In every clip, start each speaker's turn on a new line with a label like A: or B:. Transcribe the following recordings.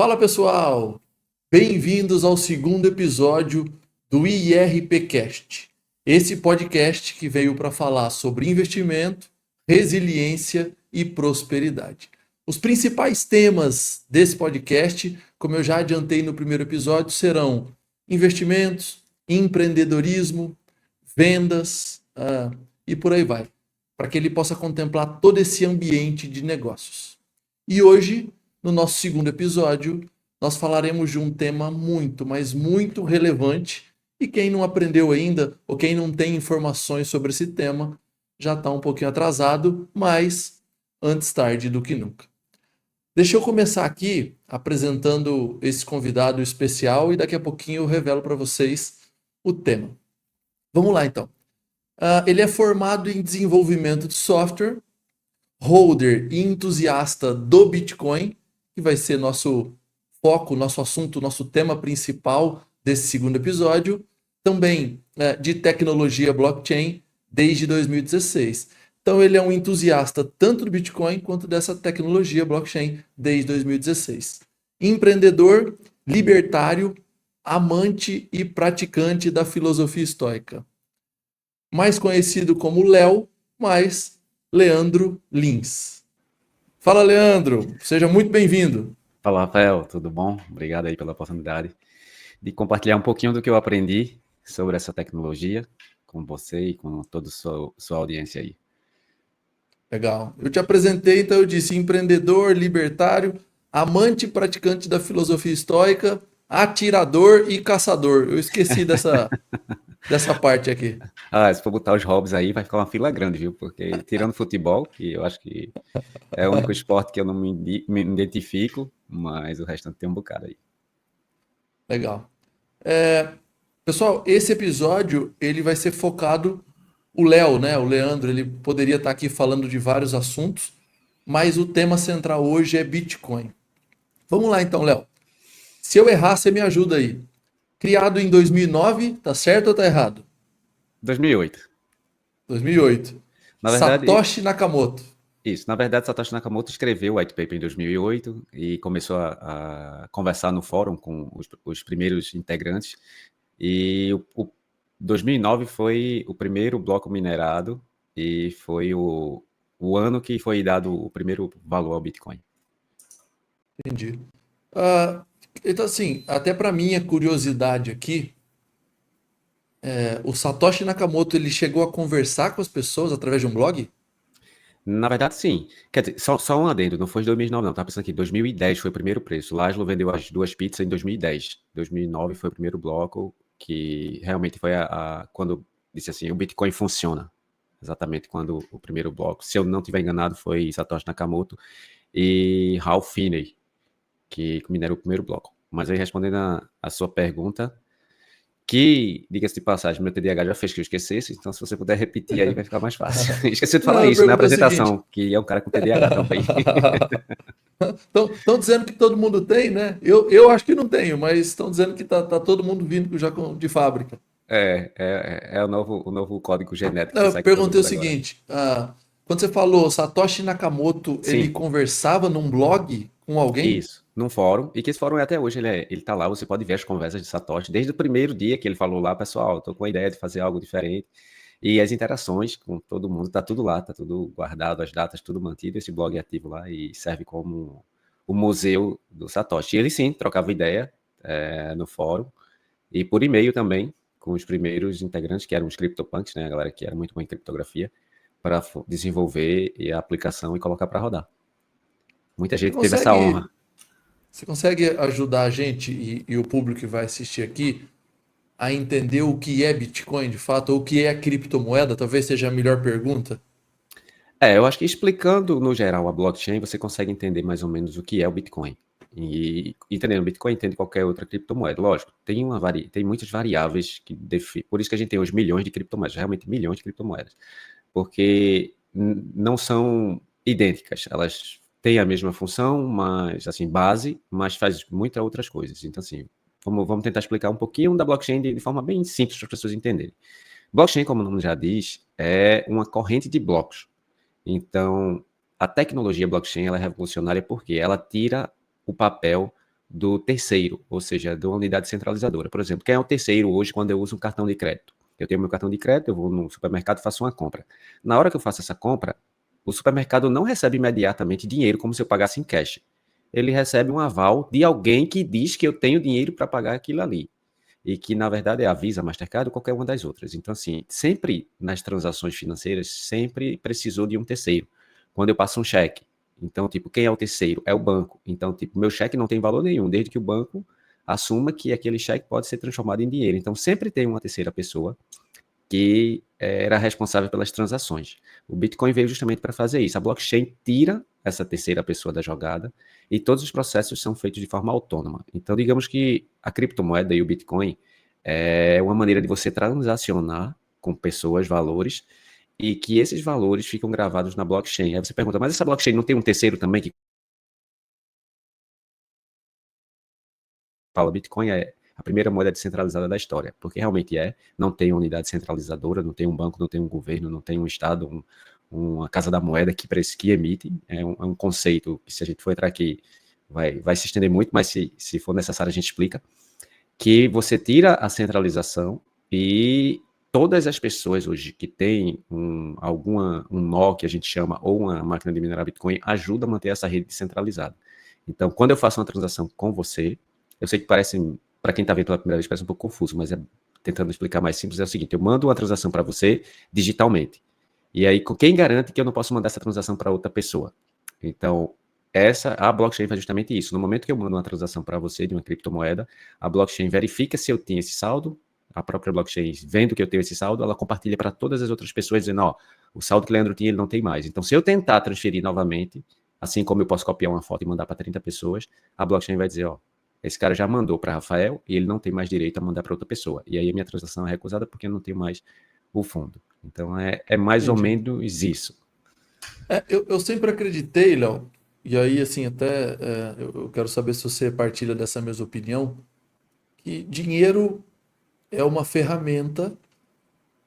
A: Fala pessoal, bem-vindos ao segundo episódio do IRPcast. Esse podcast que veio para falar sobre investimento, resiliência e prosperidade. Os principais temas desse podcast, como eu já adiantei no primeiro episódio, serão investimentos, empreendedorismo, vendas e por aí vai, para que ele possa contemplar todo esse ambiente de negócios. E hoje, no nosso segundo episódio, nós falaremos de um tema muito, mas muito relevante. E quem não aprendeu ainda, ou quem não tem informações sobre esse tema, já está um pouquinho atrasado, mas antes tarde do que nunca. Deixa eu começar aqui apresentando esse convidado especial e daqui a pouquinho eu revelo para vocês o tema. Vamos lá então. Ele é formado em desenvolvimento de software, holder e entusiasta do Bitcoin, que vai ser nosso foco, nosso assunto, nosso tema principal desse segundo episódio. Também de tecnologia blockchain desde 2016. Então ele é um entusiasta tanto do Bitcoin quanto dessa tecnologia blockchain desde 2016. Empreendedor, libertário, amante e praticante da filosofia estoica. Mais conhecido como Léo, mas Leandro Lins. Fala, Leandro. Seja muito bem-vindo.
B: Fala, Rafael. Tudo bom? Obrigado aí pela oportunidade de compartilhar um pouquinho do que eu aprendi sobre essa tecnologia com você e com toda a sua audiência aí.
A: Legal. Eu te apresentei, então eu disse empreendedor, libertário, amante e praticante da filosofia estoica, atirador e caçador. Eu esqueci dessa parte aqui.
B: Se for botar os hobbies aí, vai ficar uma fila grande, viu? Porque tirando futebol, que eu acho que é o único esporte que eu não me identifico, mas o restante tem um bocado aí.
A: Legal. Pessoal, esse episódio ele vai ser focado o Léo, né? O Leandro, ele poderia estar aqui falando de vários assuntos, mas o tema central hoje é Bitcoin. Vamos lá então, Léo. Se eu errar, você me ajuda aí. Criado em 2009, tá certo ou tá errado?
B: 2008.
A: 2008.
B: Na verdade,
A: Satoshi Nakamoto.
B: isso. Na verdade, Satoshi Nakamoto escreveu o white paper em 2008 e começou a conversar no fórum com os primeiros integrantes. E o 2009 foi o primeiro bloco minerado e foi o ano que foi dado o primeiro valor ao Bitcoin.
A: Entendi. Então, assim, até para minha curiosidade aqui, o Satoshi Nakamoto ele chegou a conversar com as pessoas através de um blog?
B: Na verdade, sim. Quer dizer, só um adendo, não foi em 2009 não, estava pensando aqui, 2010 foi o primeiro preço. Laszlo vendeu as duas pizzas em 2010. 2009 foi o primeiro bloco, que realmente foi quando disse assim, o Bitcoin funciona. Exatamente quando o primeiro bloco, se eu não estiver enganado, foi Satoshi Nakamoto e Ralph Finney, que minerou o primeiro bloco. Mas aí, respondendo a sua pergunta, que, diga-se de passagem, meu TDAH já fez que eu esquecesse, então se você puder repetir aí vai ficar mais fácil. Esqueci de
A: Não,
B: falar
A: eu
B: isso na
A: perguntei o seguinte.
B: apresentação, que é um cara com TDAH também.
A: Estão dizendo que todo mundo tem, né? Eu acho que não tenho, mas estão dizendo que tá todo mundo vindo já de fábrica.
B: É o novo código genético
A: Não,
B: que
A: eu
B: sai com todo
A: perguntei o
B: mundo agora.
A: seguinte: quando você falou Satoshi Nakamoto, ele
B: Sim,
A: conversava num blog com alguém?
B: isso, num fórum, e que esse fórum até hoje, ele tá lá, você pode ver as conversas de Satoshi, desde o primeiro dia que ele falou lá, pessoal, tô com a ideia de fazer algo diferente, e as interações com todo mundo, tá tudo lá, tá tudo guardado, as datas, tudo mantido, esse blog é ativo lá e serve como o museu do Satoshi. E ele sim, trocava ideia no fórum, e por e-mail também, com os primeiros integrantes, que eram os CryptoPunks, né, a galera que era muito boa em criptografia, para desenvolver a aplicação e colocar para rodar. Muita
A: Você
B: gente teve essa
A: consegue,
B: honra.
A: você consegue ajudar a gente e o público que vai assistir aqui a entender o que é Bitcoin de fato, ou o que é a criptomoeda? Talvez seja a melhor pergunta.
B: Eu acho que explicando no geral a blockchain, você consegue entender mais ou menos o que é o Bitcoin. E entendendo o Bitcoin, entende qualquer outra criptomoeda. Lógico, tem muitas variáveis que por isso que a gente tem hoje milhões de criptomoedas, realmente milhões de criptomoedas. Porque não são idênticas, elas têm a mesma função, mas assim, base, mas faz muitas outras coisas. Então, assim, vamos tentar explicar um pouquinho da blockchain de forma bem simples para as pessoas entenderem. Blockchain, como o nome já diz, é uma corrente de blocos. Então, a tecnologia blockchain ela é revolucionária porque ela tira o papel do terceiro, ou seja, de uma unidade centralizadora. Por exemplo, quem é o terceiro hoje quando eu uso um cartão de crédito? Eu tenho meu cartão de crédito, eu vou no supermercado e faço uma compra. Na hora que eu faço essa compra, o supermercado não recebe imediatamente dinheiro como se eu pagasse em cash. Ele recebe um aval de alguém que diz que eu tenho dinheiro para pagar aquilo ali. E que, na verdade, é a Visa, a Mastercard ou qualquer uma das outras. Então, assim, sempre nas transações financeiras, sempre precisou de um terceiro. Quando eu passo um cheque, então, tipo, quem é o terceiro? É o banco. Então, tipo, meu cheque não tem valor nenhum, desde que o banco assuma que aquele cheque pode ser transformado em dinheiro. Então, sempre tem uma terceira pessoa que era responsável pelas transações. O Bitcoin veio justamente para fazer isso. A blockchain tira essa terceira pessoa da jogada e todos os processos são feitos de forma autônoma. Então, digamos que a criptomoeda e o Bitcoin é uma maneira de você transacionar com pessoas, valores, e que esses valores ficam gravados na blockchain. Aí você pergunta, mas essa blockchain não tem um terceiro também que fala Bitcoin é a primeira moeda descentralizada da história, porque realmente não tem unidade centralizadora, não tem um banco, não tem um governo, não tem um estado, uma casa da moeda que emite, é um conceito que se a gente for entrar aqui vai se estender muito, mas se for necessário a gente explica, que você tira a centralização e todas as pessoas hoje que têm um nó que a gente chama, ou uma máquina de minerar Bitcoin, ajuda a manter essa rede descentralizada. Então, quando eu faço uma transação com você, eu sei que parece, para quem está vendo pela primeira vez, parece um pouco confuso, mas tentando explicar mais simples, é o seguinte, eu mando uma transação para você digitalmente. E aí, quem garante que eu não posso mandar essa transação para outra pessoa? Então, a blockchain faz justamente isso. No momento que eu mando uma transação para você de uma criptomoeda, a blockchain verifica se eu tenho esse saldo, a própria blockchain, vendo que eu tenho esse saldo, ela compartilha para todas as outras pessoas, dizendo, ó, o saldo que o Leandro tinha, ele não tem mais. Então, se eu tentar transferir novamente, assim como eu posso copiar uma foto e mandar para 30 pessoas, a blockchain vai dizer, ó, esse cara já mandou para Rafael e ele não tem mais direito a mandar para outra pessoa. E aí a minha transação é recusada porque eu não tenho mais o fundo. Então, é mais ou
A: Entendi.
B: menos isso.
A: Eu sempre acreditei, Léo, e aí, assim, até eu quero saber se você partilha dessa mesma opinião, que dinheiro é uma ferramenta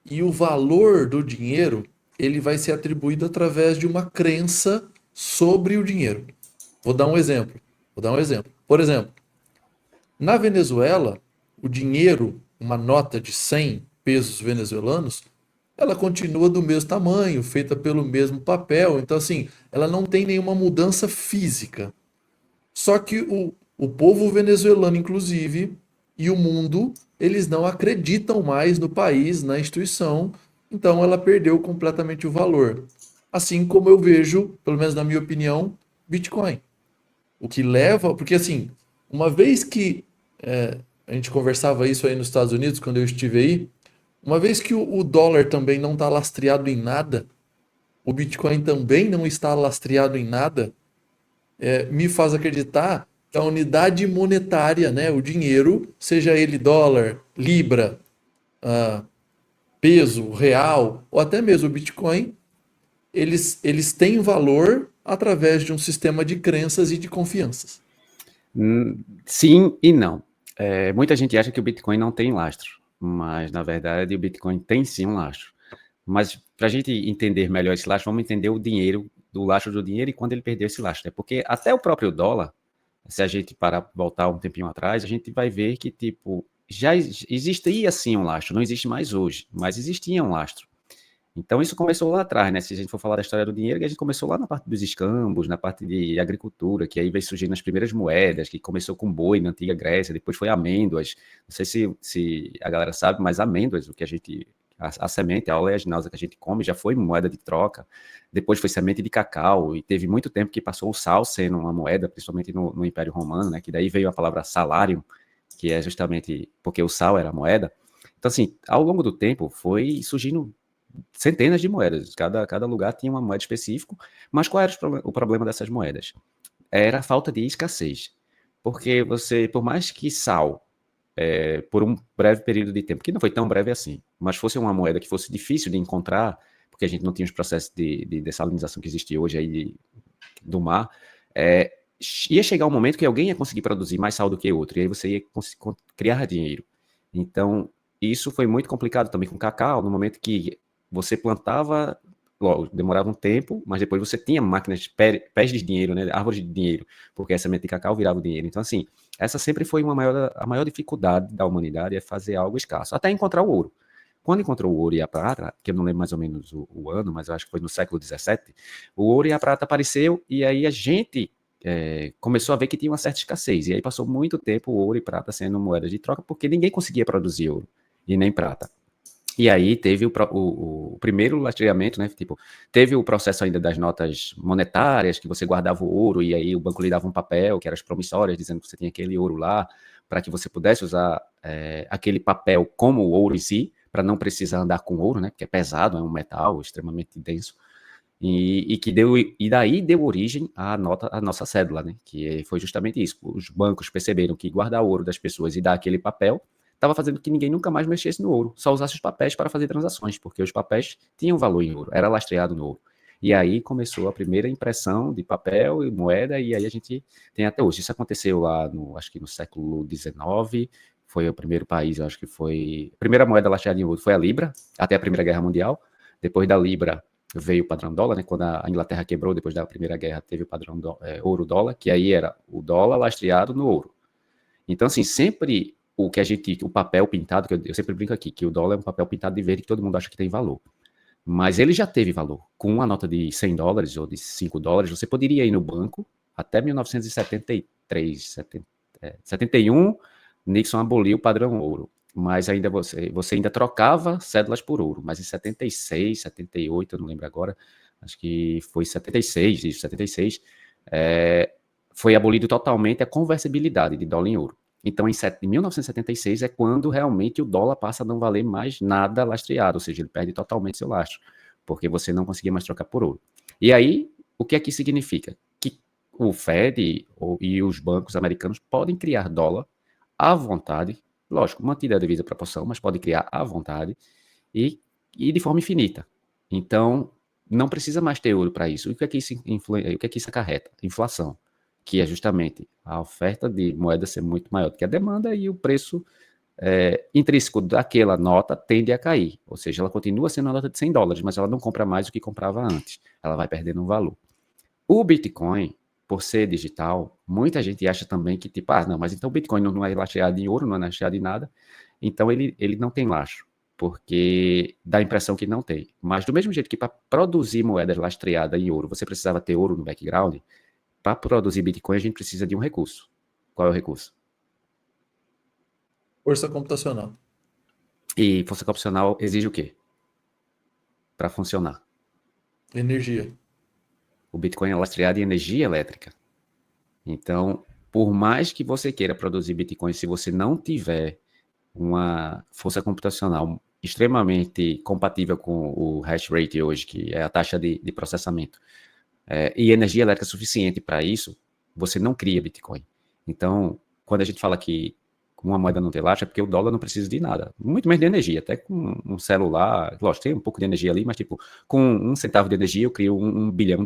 A: e o valor do dinheiro ele vai ser atribuído através de uma crença sobre o dinheiro. Vou dar um exemplo. Vou dar um exemplo. Por exemplo, na Venezuela, o dinheiro, uma nota de 100 pesos venezuelanos, ela continua do mesmo tamanho, feita pelo mesmo papel. Então, assim, ela não tem nenhuma mudança física. Só que o povo venezuelano, inclusive, e o mundo, eles não acreditam mais no país, na instituição, então ela perdeu completamente o valor. Assim como eu vejo, pelo menos na minha opinião, Bitcoin. O que leva, porque assim, uma vez que a gente conversava isso aí nos Estados Unidos, quando eu estive aí, uma vez que o dólar também não está lastreado em nada, o Bitcoin também não está lastreado em nada, me faz acreditar que a unidade monetária, né, o dinheiro, seja ele dólar, libra, ah, peso, real, ou até mesmo o Bitcoin, eles têm valor através de um sistema de crenças e de confianças.
B: Sim e não. Muita gente acha que o Bitcoin não tem lastro, mas na verdade o Bitcoin tem sim um lastro. Mas para a gente entender melhor esse lastro, vamos entender o dinheiro, do lastro do dinheiro e quando ele perdeu esse lastro, né? Porque até o próprio dólar, se a gente parar voltar um tempinho atrás, a gente vai ver que tipo já existia sim um lastro, não existe mais hoje, mas existia um lastro. Então isso começou lá atrás, né? Se a gente for falar da história do dinheiro, a gente começou lá na parte dos escambos, na parte de agricultura, que aí veio surgindo as primeiras moedas, que começou com boi na antiga Grécia, depois foi amêndoas. Não sei se a galera sabe, mas amêndoas, o que a semente, a oleaginosa que a gente come, já foi moeda de troca. Depois foi semente de cacau, e teve muito tempo que passou o sal sendo uma moeda, principalmente no Império Romano, né? Que daí veio a palavra salário, que é justamente porque o sal era a moeda. Então, assim, ao longo do tempo foi surgindo centenas de moedas, cada lugar tinha uma moeda específica, mas qual era o problema dessas moedas? Era a falta de escassez, porque você, por mais que sal, por um breve período de tempo, que não foi tão breve assim, mas fosse uma moeda que fosse difícil de encontrar, porque a gente não tinha os processos de dessalinização que existe hoje aí do mar, é, ia chegar um momento que alguém ia conseguir produzir mais sal do que outro, e aí você ia criar dinheiro. Então, isso foi muito complicado também com cacau, no momento que você plantava logo, demorava um tempo, mas depois você tinha máquinas, pés de dinheiro, né, árvores de dinheiro, porque a semente de cacau virava o dinheiro. Então, assim, essa sempre foi a maior dificuldade da humanidade, é fazer algo escasso, até encontrar o ouro. Quando encontrou o ouro e a prata, que eu não lembro mais ou menos o ano, mas eu acho que foi no século XVII, o ouro e a prata apareceu, e aí a gente começou a ver que tinha uma certa escassez, e aí passou muito tempo o ouro e prata sendo moedas de troca, porque ninguém conseguia produzir ouro e nem prata. E aí teve o primeiro lastreamento, né? Tipo, teve o processo ainda das notas monetárias, que você guardava o ouro e aí o banco lhe dava um papel, que eram as promissórias, dizendo que você tinha aquele ouro lá, para que você pudesse usar aquele papel como o ouro em si, para não precisar andar com ouro, né? Porque é pesado, é um metal extremamente denso. E daí deu origem à nossa cédula, né? Que foi justamente isso. Os bancos perceberam que guardar o ouro das pessoas e dar aquele papel estava fazendo que ninguém nunca mais mexesse no ouro, só usasse os papéis para fazer transações, porque os papéis tinham valor em ouro, era lastreado no ouro. E aí começou a primeira impressão de papel e moeda, e aí a gente tem até hoje. Isso aconteceu lá, acho que no século XIX, foi o primeiro país, eu acho que foi... A primeira moeda lastreada em ouro foi a Libra, até a Primeira Guerra Mundial. Depois da Libra veio o padrão dólar, né? Quando a Inglaterra quebrou, depois da Primeira Guerra, teve o padrão ouro-dólar, que aí era o dólar lastreado no ouro. Então, assim, sempre o papel pintado, que eu sempre brinco aqui, que o dólar é um papel pintado de verde que todo mundo acha que tem valor. Mas ele já teve valor. Com uma nota de $100 ou de $5, você poderia ir no banco até 1973, 71, Nixon aboliu o padrão ouro. Mas ainda você ainda trocava cédulas por ouro. Mas em 76, 78, eu não lembro agora, acho que foi 76, isso, 76, foi abolido totalmente a conversibilidade de dólar em ouro. Então, em 1976 é quando realmente o dólar passa a não valer mais nada lastreado, ou seja, ele perde totalmente seu lastro, porque você não conseguia mais trocar por ouro. E aí, o que aqui significa? Que o Fed e os bancos americanos podem criar dólar à vontade, lógico, mantida a devida proporção, mas podem criar à vontade e de forma infinita. Então, não precisa mais ter ouro para isso. O que é que isso acarreta? Inflação, que é justamente a oferta de moeda ser muito maior do que a demanda e o preço intrínseco daquela nota tende a cair. Ou seja, ela continua sendo a nota de $100, mas ela não compra mais do que comprava antes. Ela vai perdendo um valor. O Bitcoin, por ser digital, muita gente acha também que, tipo, não, mas então o Bitcoin não é lastreado em ouro, não é lastreado em nada, então ele não tem lastro, porque dá a impressão que não tem. Mas do mesmo jeito que para produzir moedas lastreadas em ouro, você precisava ter ouro no background, para produzir Bitcoin a gente precisa de um recurso. Qual é o recurso?
A: Força computacional.
B: E força computacional exige o quê? Para funcionar.
A: Energia.
B: O Bitcoin é lastreado em energia elétrica. Então, por mais que você queira produzir Bitcoin, se você não tiver uma força computacional extremamente compatível com o hash rate hoje, que é a taxa de processamento, e energia elétrica suficiente para isso, você não cria Bitcoin. Então, quando a gente fala que uma moeda não tem lastro, é porque o dólar não precisa de nada, muito menos de energia, até com um celular, lógico, tem um pouco de energia ali, mas tipo, com 1 centavo de energia eu crio $1 bilhão,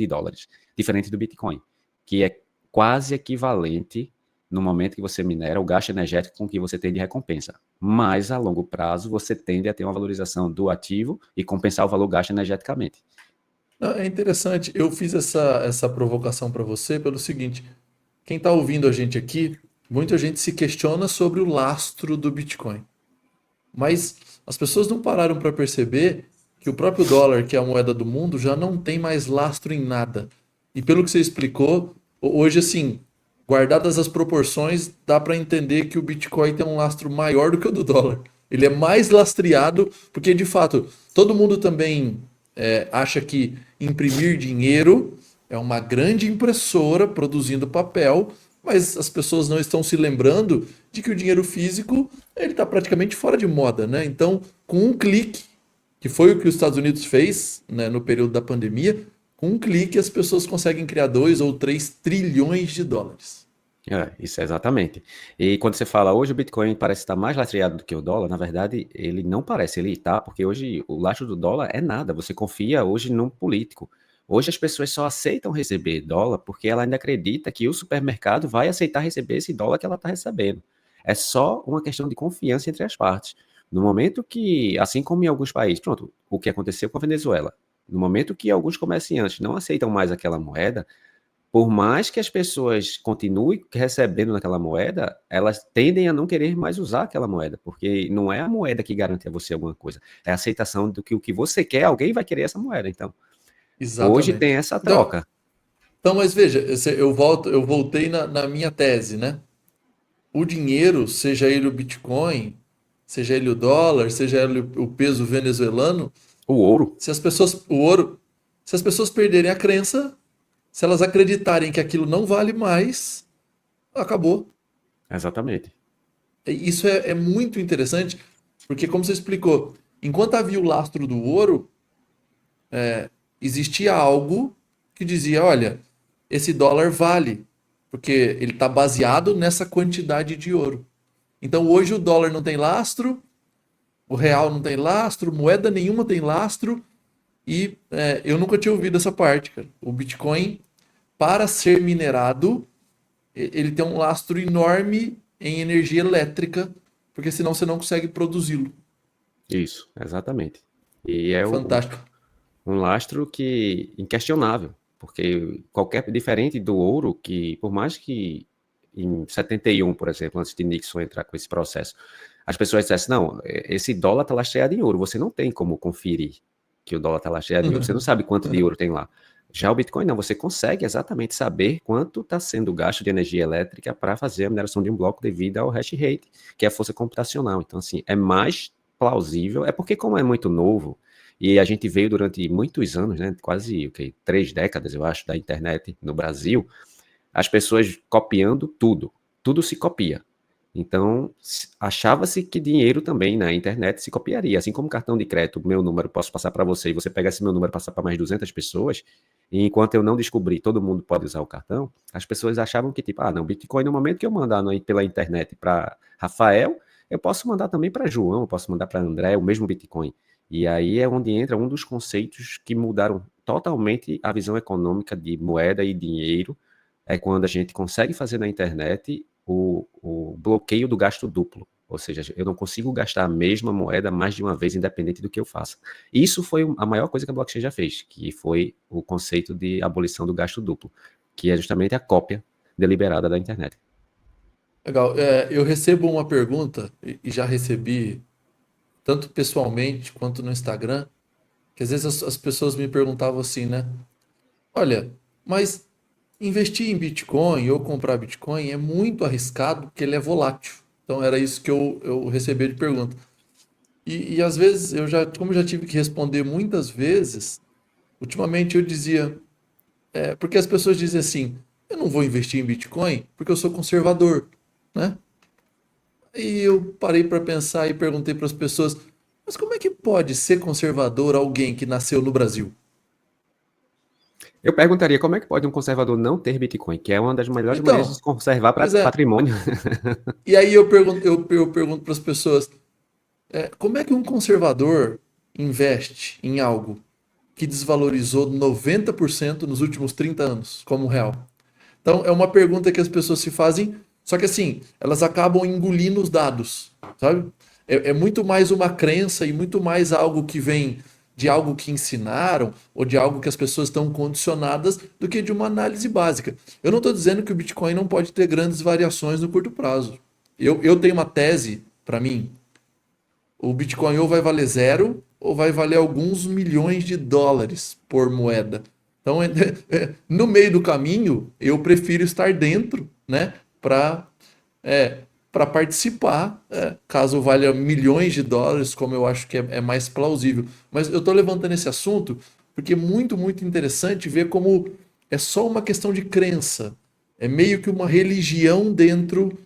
B: diferente do Bitcoin, que é quase equivalente no momento que você minera o gasto energético com que você tem de recompensa. Mas a longo prazo você tende a ter uma valorização do ativo e compensar o valor gasto energeticamente.
A: Não, é interessante. Eu fiz essa provocação para você pelo seguinte: quem está ouvindo a gente aqui, muita gente se questiona sobre o lastro do Bitcoin. Mas as pessoas não pararam para perceber que o próprio dólar, que é a moeda do mundo, já não tem mais lastro em nada. E pelo que você explicou, hoje, assim, guardadas as proporções, dá para entender que o Bitcoin tem um lastro maior do que o do dólar. Ele é mais lastreado, porque de fato, todo mundo também acha que imprimir dinheiro é uma grande impressora produzindo papel, mas as pessoas não estão se lembrando de que o dinheiro físico ele está praticamente fora de moda, né? Então, com um clique, que foi o que os Estados Unidos fez, né, no período da pandemia, com um clique as pessoas conseguem criar 2 ou 3 trilhões de dólares.
B: Isso é exatamente. E quando você fala hoje o Bitcoin parece estar mais lastreado do que o dólar, na verdade ele não parece, ele está, porque hoje o lastro do dólar é nada, você confia hoje num político. Hoje as pessoas só aceitam receber dólar porque ela ainda acredita que o supermercado vai aceitar receber esse dólar que ela está recebendo. É só uma questão de confiança entre as partes. No momento que, assim como em alguns países, pronto, o que aconteceu com a Venezuela, No momento que alguns comerciantes não aceitam mais aquela moeda, por mais que as pessoas continuem recebendo naquela moeda, elas tendem a não querer mais usar aquela moeda, porque não é a moeda que garante a você alguma coisa, é a aceitação do que o que você quer, alguém vai querer essa moeda. Então, hoje tem
A: Exatamente.
B: essa
A: Então,
B: troca.
A: mas veja, eu voltei na minha tese, né? O dinheiro, seja ele o Bitcoin, seja ele o dólar, seja ele o peso venezuelano,
B: O ouro,
A: o ouro, se as pessoas perderem a crença, se elas acreditarem que aquilo não vale mais, acabou.
B: exatamente.
A: E isso é muito interessante, porque como você explicou, enquanto havia o lastro do ouro, existia algo que dizia, olha, esse dólar vale, porque ele está baseado nessa quantidade de ouro. Então hoje o dólar não tem lastro, o real não tem lastro, moeda nenhuma tem lastro, e eu nunca tinha ouvido essa parte, cara. O Bitcoin, para ser minerado, ele tem um lastro enorme em energia elétrica, porque senão você não consegue produzi-lo.
B: Isso, exatamente. E é
A: Fantástico.
B: um lastro que inquestionável, porque qualquer diferente do ouro, que por mais que em 71, por exemplo, antes de Nixon entrar com esse processo, as pessoas dissessem, não, esse dólar está lastreado em ouro, você não tem como conferir que o dólar está lastreado em ouro, você não sabe quanto de ouro tem lá. Já o Bitcoin não, você consegue exatamente saber quanto está sendo gasto de energia elétrica para fazer a mineração de um bloco devido ao hash rate, que é a força computacional. Então, assim, é mais plausível, é porque como é muito novo, e a gente veio durante muitos anos, né, quase 3 décadas, eu acho, da internet no Brasil, as pessoas copiando tudo. Tudo se copia. Então, achava-se que dinheiro também na internet se copiaria. Assim como cartão de crédito, meu número posso passar para você e você pega esse meu número e passar para mais 200 pessoas, e enquanto eu não descobri, todo mundo pode usar o cartão, as pessoas achavam que, tipo, não, Bitcoin, no momento que eu mandar pela internet para Rafael, eu posso mandar também para João, eu posso mandar para André, o mesmo Bitcoin. E aí é onde entra um dos conceitos que mudaram totalmente a visão econômica de moeda e dinheiro, é quando a gente consegue fazer na internet o bloqueio do gasto duplo. Ou seja, eu não consigo gastar a mesma moeda mais de uma vez, independente do que eu faça. Isso foi a maior coisa que a blockchain já fez, que foi o conceito de abolição do gasto duplo, que é justamente a cópia deliberada da internet.
A: Legal. Eu recebo uma pergunta, e já recebi tanto pessoalmente quanto no Instagram, que às vezes as pessoas me perguntavam assim, né? Olha, mas investir em Bitcoin ou comprar Bitcoin é muito arriscado porque ele é volátil. Então era isso que eu recebi de pergunta. E às vezes como eu já tive que responder muitas vezes, ultimamente eu dizia, porque as pessoas dizem assim, eu não vou investir em Bitcoin porque eu sou conservador, né? E eu parei para pensar e perguntei para as pessoas, mas como é que pode ser conservador alguém que nasceu no Brasil?
B: Eu perguntaria como é que pode um conservador não ter Bitcoin, que é uma das melhores maneiras de
A: Então,
B: se conservar
A: pois é.
B: patrimônio.
A: E aí eu pergunto para as pessoas, como é que um conservador investe em algo que desvalorizou 90% nos últimos 30 anos, como o real? Então, é uma pergunta que as pessoas se fazem, só que assim, elas acabam engolindo os dados, sabe? É muito mais uma crença e muito mais algo que vem de algo que ensinaram ou de algo que as pessoas estão condicionadas do que de uma análise básica. Eu não estou dizendo que o Bitcoin não pode ter grandes variações no curto prazo. Eu tenho uma tese para mim, o Bitcoin ou vai valer zero ou vai valer alguns milhões de dólares por moeda. Então, no meio do caminho, eu prefiro estar dentro, né, para é, para participar, caso valha milhões de dólares, como eu acho que é mais plausível. Mas eu estou levantando esse assunto porque é muito, muito interessante ver como é só uma questão de crença. É meio que uma religião dentro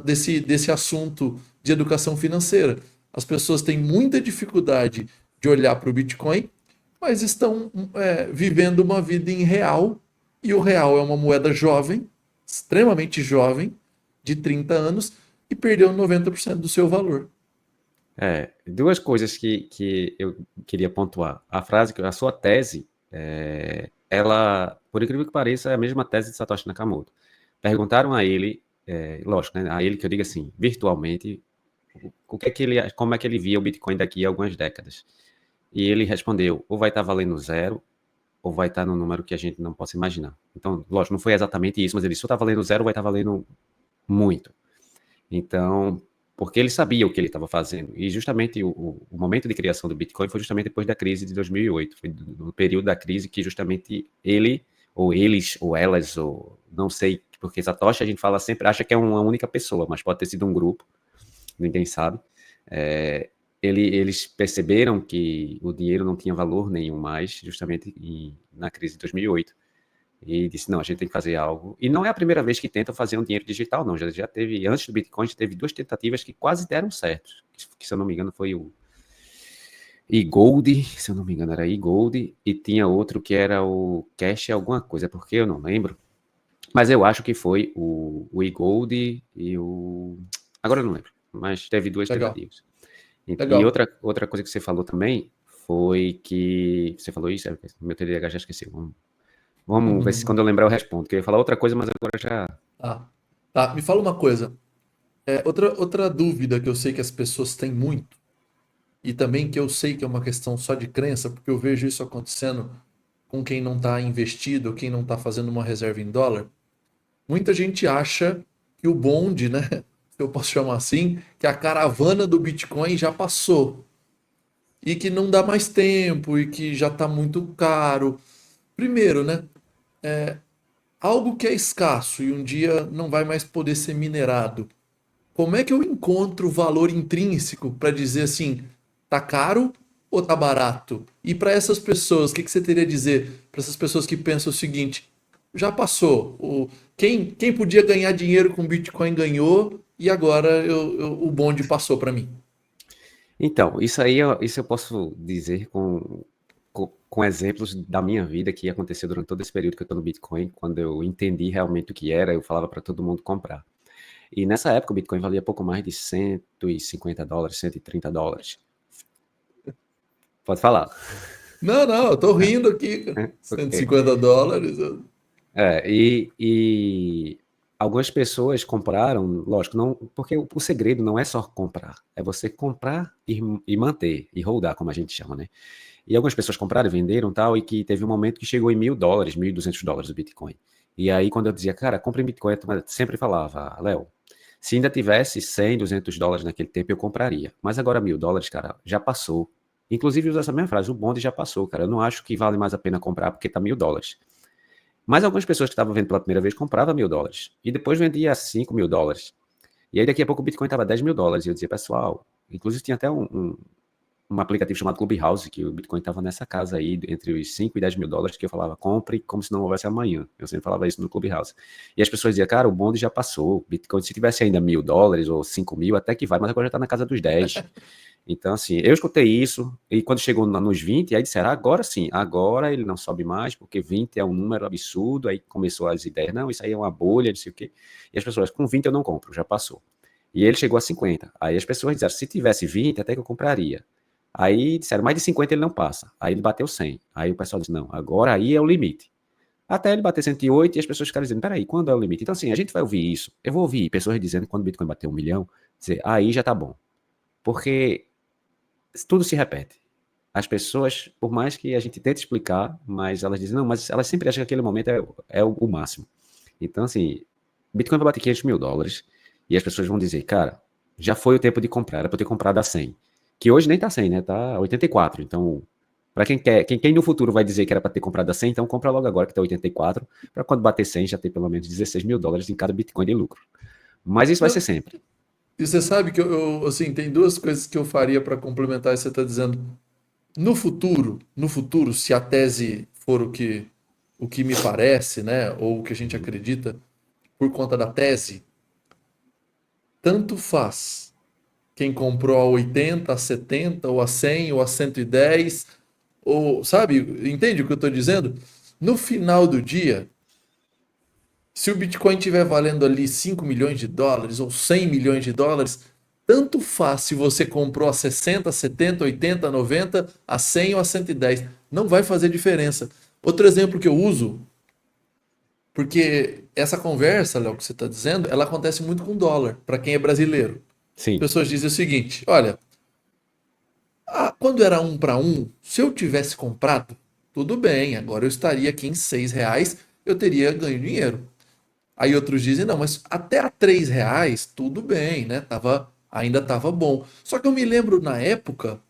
A: desse assunto de educação financeira. As pessoas têm muita dificuldade de olhar para o Bitcoin, mas estão vivendo uma vida em real, e o real é uma moeda jovem, extremamente jovem, de 30 anos, e perdeu 90% do seu valor.
B: Duas coisas que eu queria pontuar. A sua tese, ela, por incrível que pareça, é a mesma tese de Satoshi Nakamoto. Perguntaram a ele, lógico, né, a ele que eu digo assim, virtualmente, como é que ele via o Bitcoin daqui a algumas décadas. E ele respondeu, ou vai estar valendo zero, ou vai estar no número que a gente não possa imaginar. Então, lógico, não foi exatamente isso, mas ele disse, ou está valendo zero, ou vai estar valendo muito. Então, porque ele sabia o que ele estava fazendo. E justamente o momento de criação do Bitcoin foi justamente depois da crise de 2008. Foi no período da crise que justamente ele, ou eles, ou elas, ou não sei, porque Satoshi a gente fala sempre, acha que é uma única pessoa, mas pode ter sido um grupo, ninguém sabe. Eles perceberam que o dinheiro não tinha valor nenhum mais, justamente na crise de 2008. E disse, não, a gente tem que fazer algo. E não é a primeira vez que tentam fazer um dinheiro digital, não. Já teve, antes do Bitcoin, já teve 2 tentativas que quase deram certo. Que, se eu não me engano, foi o eGold, se eu não me engano, era eGold, e tinha outro que era o Cash alguma coisa, porque eu não lembro. Mas eu acho que foi o eGold e o... Agora eu não lembro, mas teve 2
A: Legal,
B: tentativas. E
A: legal.
B: outra coisa que você falou também foi que... Você falou isso? Meu TDAH já esqueci. Vamos ver se quando eu lembrar eu respondo, que eu ia falar outra coisa, mas agora já...
A: Tá. Tá, me fala uma coisa. Outra dúvida que eu sei que as pessoas têm muito, e também que eu sei que é uma questão só de crença, porque eu vejo isso acontecendo com quem não está investido, quem não está fazendo uma reserva em dólar. Muita gente acha que o bonde, né? Se eu posso chamar assim, que a caravana do Bitcoin já passou e que não dá mais tempo e que já está muito caro. Primeiro, né? Algo que é escasso e um dia não vai mais poder ser minerado. Como é que eu encontro o valor intrínseco para dizer assim, tá caro ou tá barato? E para essas pessoas, o que você teria a dizer para essas pessoas que pensam o seguinte: já passou, quem podia ganhar dinheiro com Bitcoin ganhou e agora o bonde passou para mim?
B: Então, isso eu posso dizer com exemplos da minha vida que aconteceu durante todo esse período que eu estou no Bitcoin, quando eu entendi realmente o que era, eu falava para todo mundo comprar. E nessa época o Bitcoin valia pouco mais de $150, $130. Pode falar.
A: Não, não, eu tô rindo aqui, cara.
B: Ok.
A: US$ 150.
B: E algumas pessoas compraram, lógico, não, porque o segredo não é só comprar, é você comprar e manter, e holdar, como a gente chama, né? E algumas pessoas compraram e venderam tal, e que teve um momento que chegou em $1.000, $1.200 o Bitcoin. E aí, quando eu dizia, cara, compre em Bitcoin, eu sempre falava, Léo, se ainda tivesse 100, $200 naquele tempo, eu compraria. Mas agora $1.000, cara, já passou. Inclusive, usa essa mesma frase, o bonde já passou, cara. Eu não acho que vale mais a pena comprar porque tá $1.000. Mas algumas pessoas que estavam vendo pela primeira vez compravam $1.000. E depois vendia a $5.000. E aí, daqui a pouco, o Bitcoin estava $10.000. E eu dizia, pessoal, inclusive tinha até um aplicativo chamado Clubhouse, que o Bitcoin estava nessa casa aí, entre os 5 e 10 mil dólares, que eu falava, compre como se não houvesse amanhã. Eu sempre falava isso no Clubhouse. E as pessoas diziam, cara, o bonde já passou. Bitcoin, se tivesse ainda $1.000 ou 5 mil, até que vai, mas agora já está na casa dos 10. Então, assim, eu escutei isso, e quando chegou nos 20, aí disseram, agora sim, agora ele não sobe mais, porque 20 é um número absurdo, aí começou as ideias, não, isso aí é uma bolha, não sei o quê. E as pessoas, com 20 eu não compro, já passou. E ele chegou a 50. Aí as pessoas disseram, se tivesse 20, até que eu compraria. Aí disseram, mais de 50 ele não passa. Aí ele bateu 100. Aí o pessoal disse, não, agora aí é o limite. Até ele bater 108 e as pessoas ficaram dizendo, peraí, quando é o limite? Então, assim, a gente vai ouvir isso. Eu vou ouvir pessoas dizendo que quando o Bitcoin bater 1 milhão, dizer, aí já tá bom. Porque tudo se repete. As pessoas, por mais que a gente tente explicar, mas elas dizem, não, mas elas sempre acham que aquele momento é o máximo. Então, assim, Bitcoin vai bater $500 e as pessoas vão dizer, cara, já foi o tempo de comprar, era para eu ter comprado a 100. Que hoje nem tá 100, né? Tá 84. Então, para quem no futuro vai dizer que era para ter comprado a 100, então compra logo agora que tá 84, para quando bater 100 já ter pelo menos $16.000 em cada Bitcoin de lucro. Mas isso vai ser
A: Não,
B: sempre.
A: e você sabe que assim, tem duas coisas que eu faria para complementar isso que você está dizendo. No futuro, se a tese for o que me parece, né, ou o que a gente acredita, por conta da tese, tanto faz quem comprou a 80, a 70, ou a 100, ou a 110, ou, sabe, entende o que eu estou dizendo? No final do dia, se o Bitcoin estiver valendo ali US$ 5 milhões ou US$ 100 milhões, tanto faz se você comprou a 60, 70, 80, 90, a 100 ou a 110. Não vai fazer diferença. Outro exemplo que eu uso, porque essa conversa, Léo, que você está dizendo, ela acontece muito com dólar, para quem é brasileiro. As
B: Sim.
A: pessoas dizem o seguinte: olha, Quando era 1 para 1, se eu tivesse comprado, tudo bem, agora eu estaria aqui em R$ 6, eu teria ganho dinheiro. Aí outros dizem, não, mas até a R$ 3, tudo bem, né? Ainda estava bom. Só que eu me lembro na época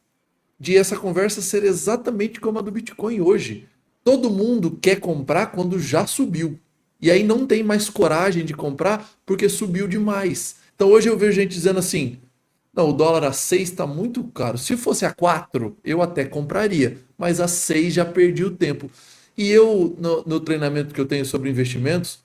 A: de essa conversa ser exatamente como a do Bitcoin hoje. Todo mundo quer comprar quando já subiu. E aí não tem mais coragem de comprar porque subiu demais. Então hoje eu vejo gente dizendo assim: não, o dólar a 6 está muito caro. Se fosse a 4 eu até compraria. Mas a 6 já perdi o tempo. E eu, no treinamento que eu tenho sobre investimentos,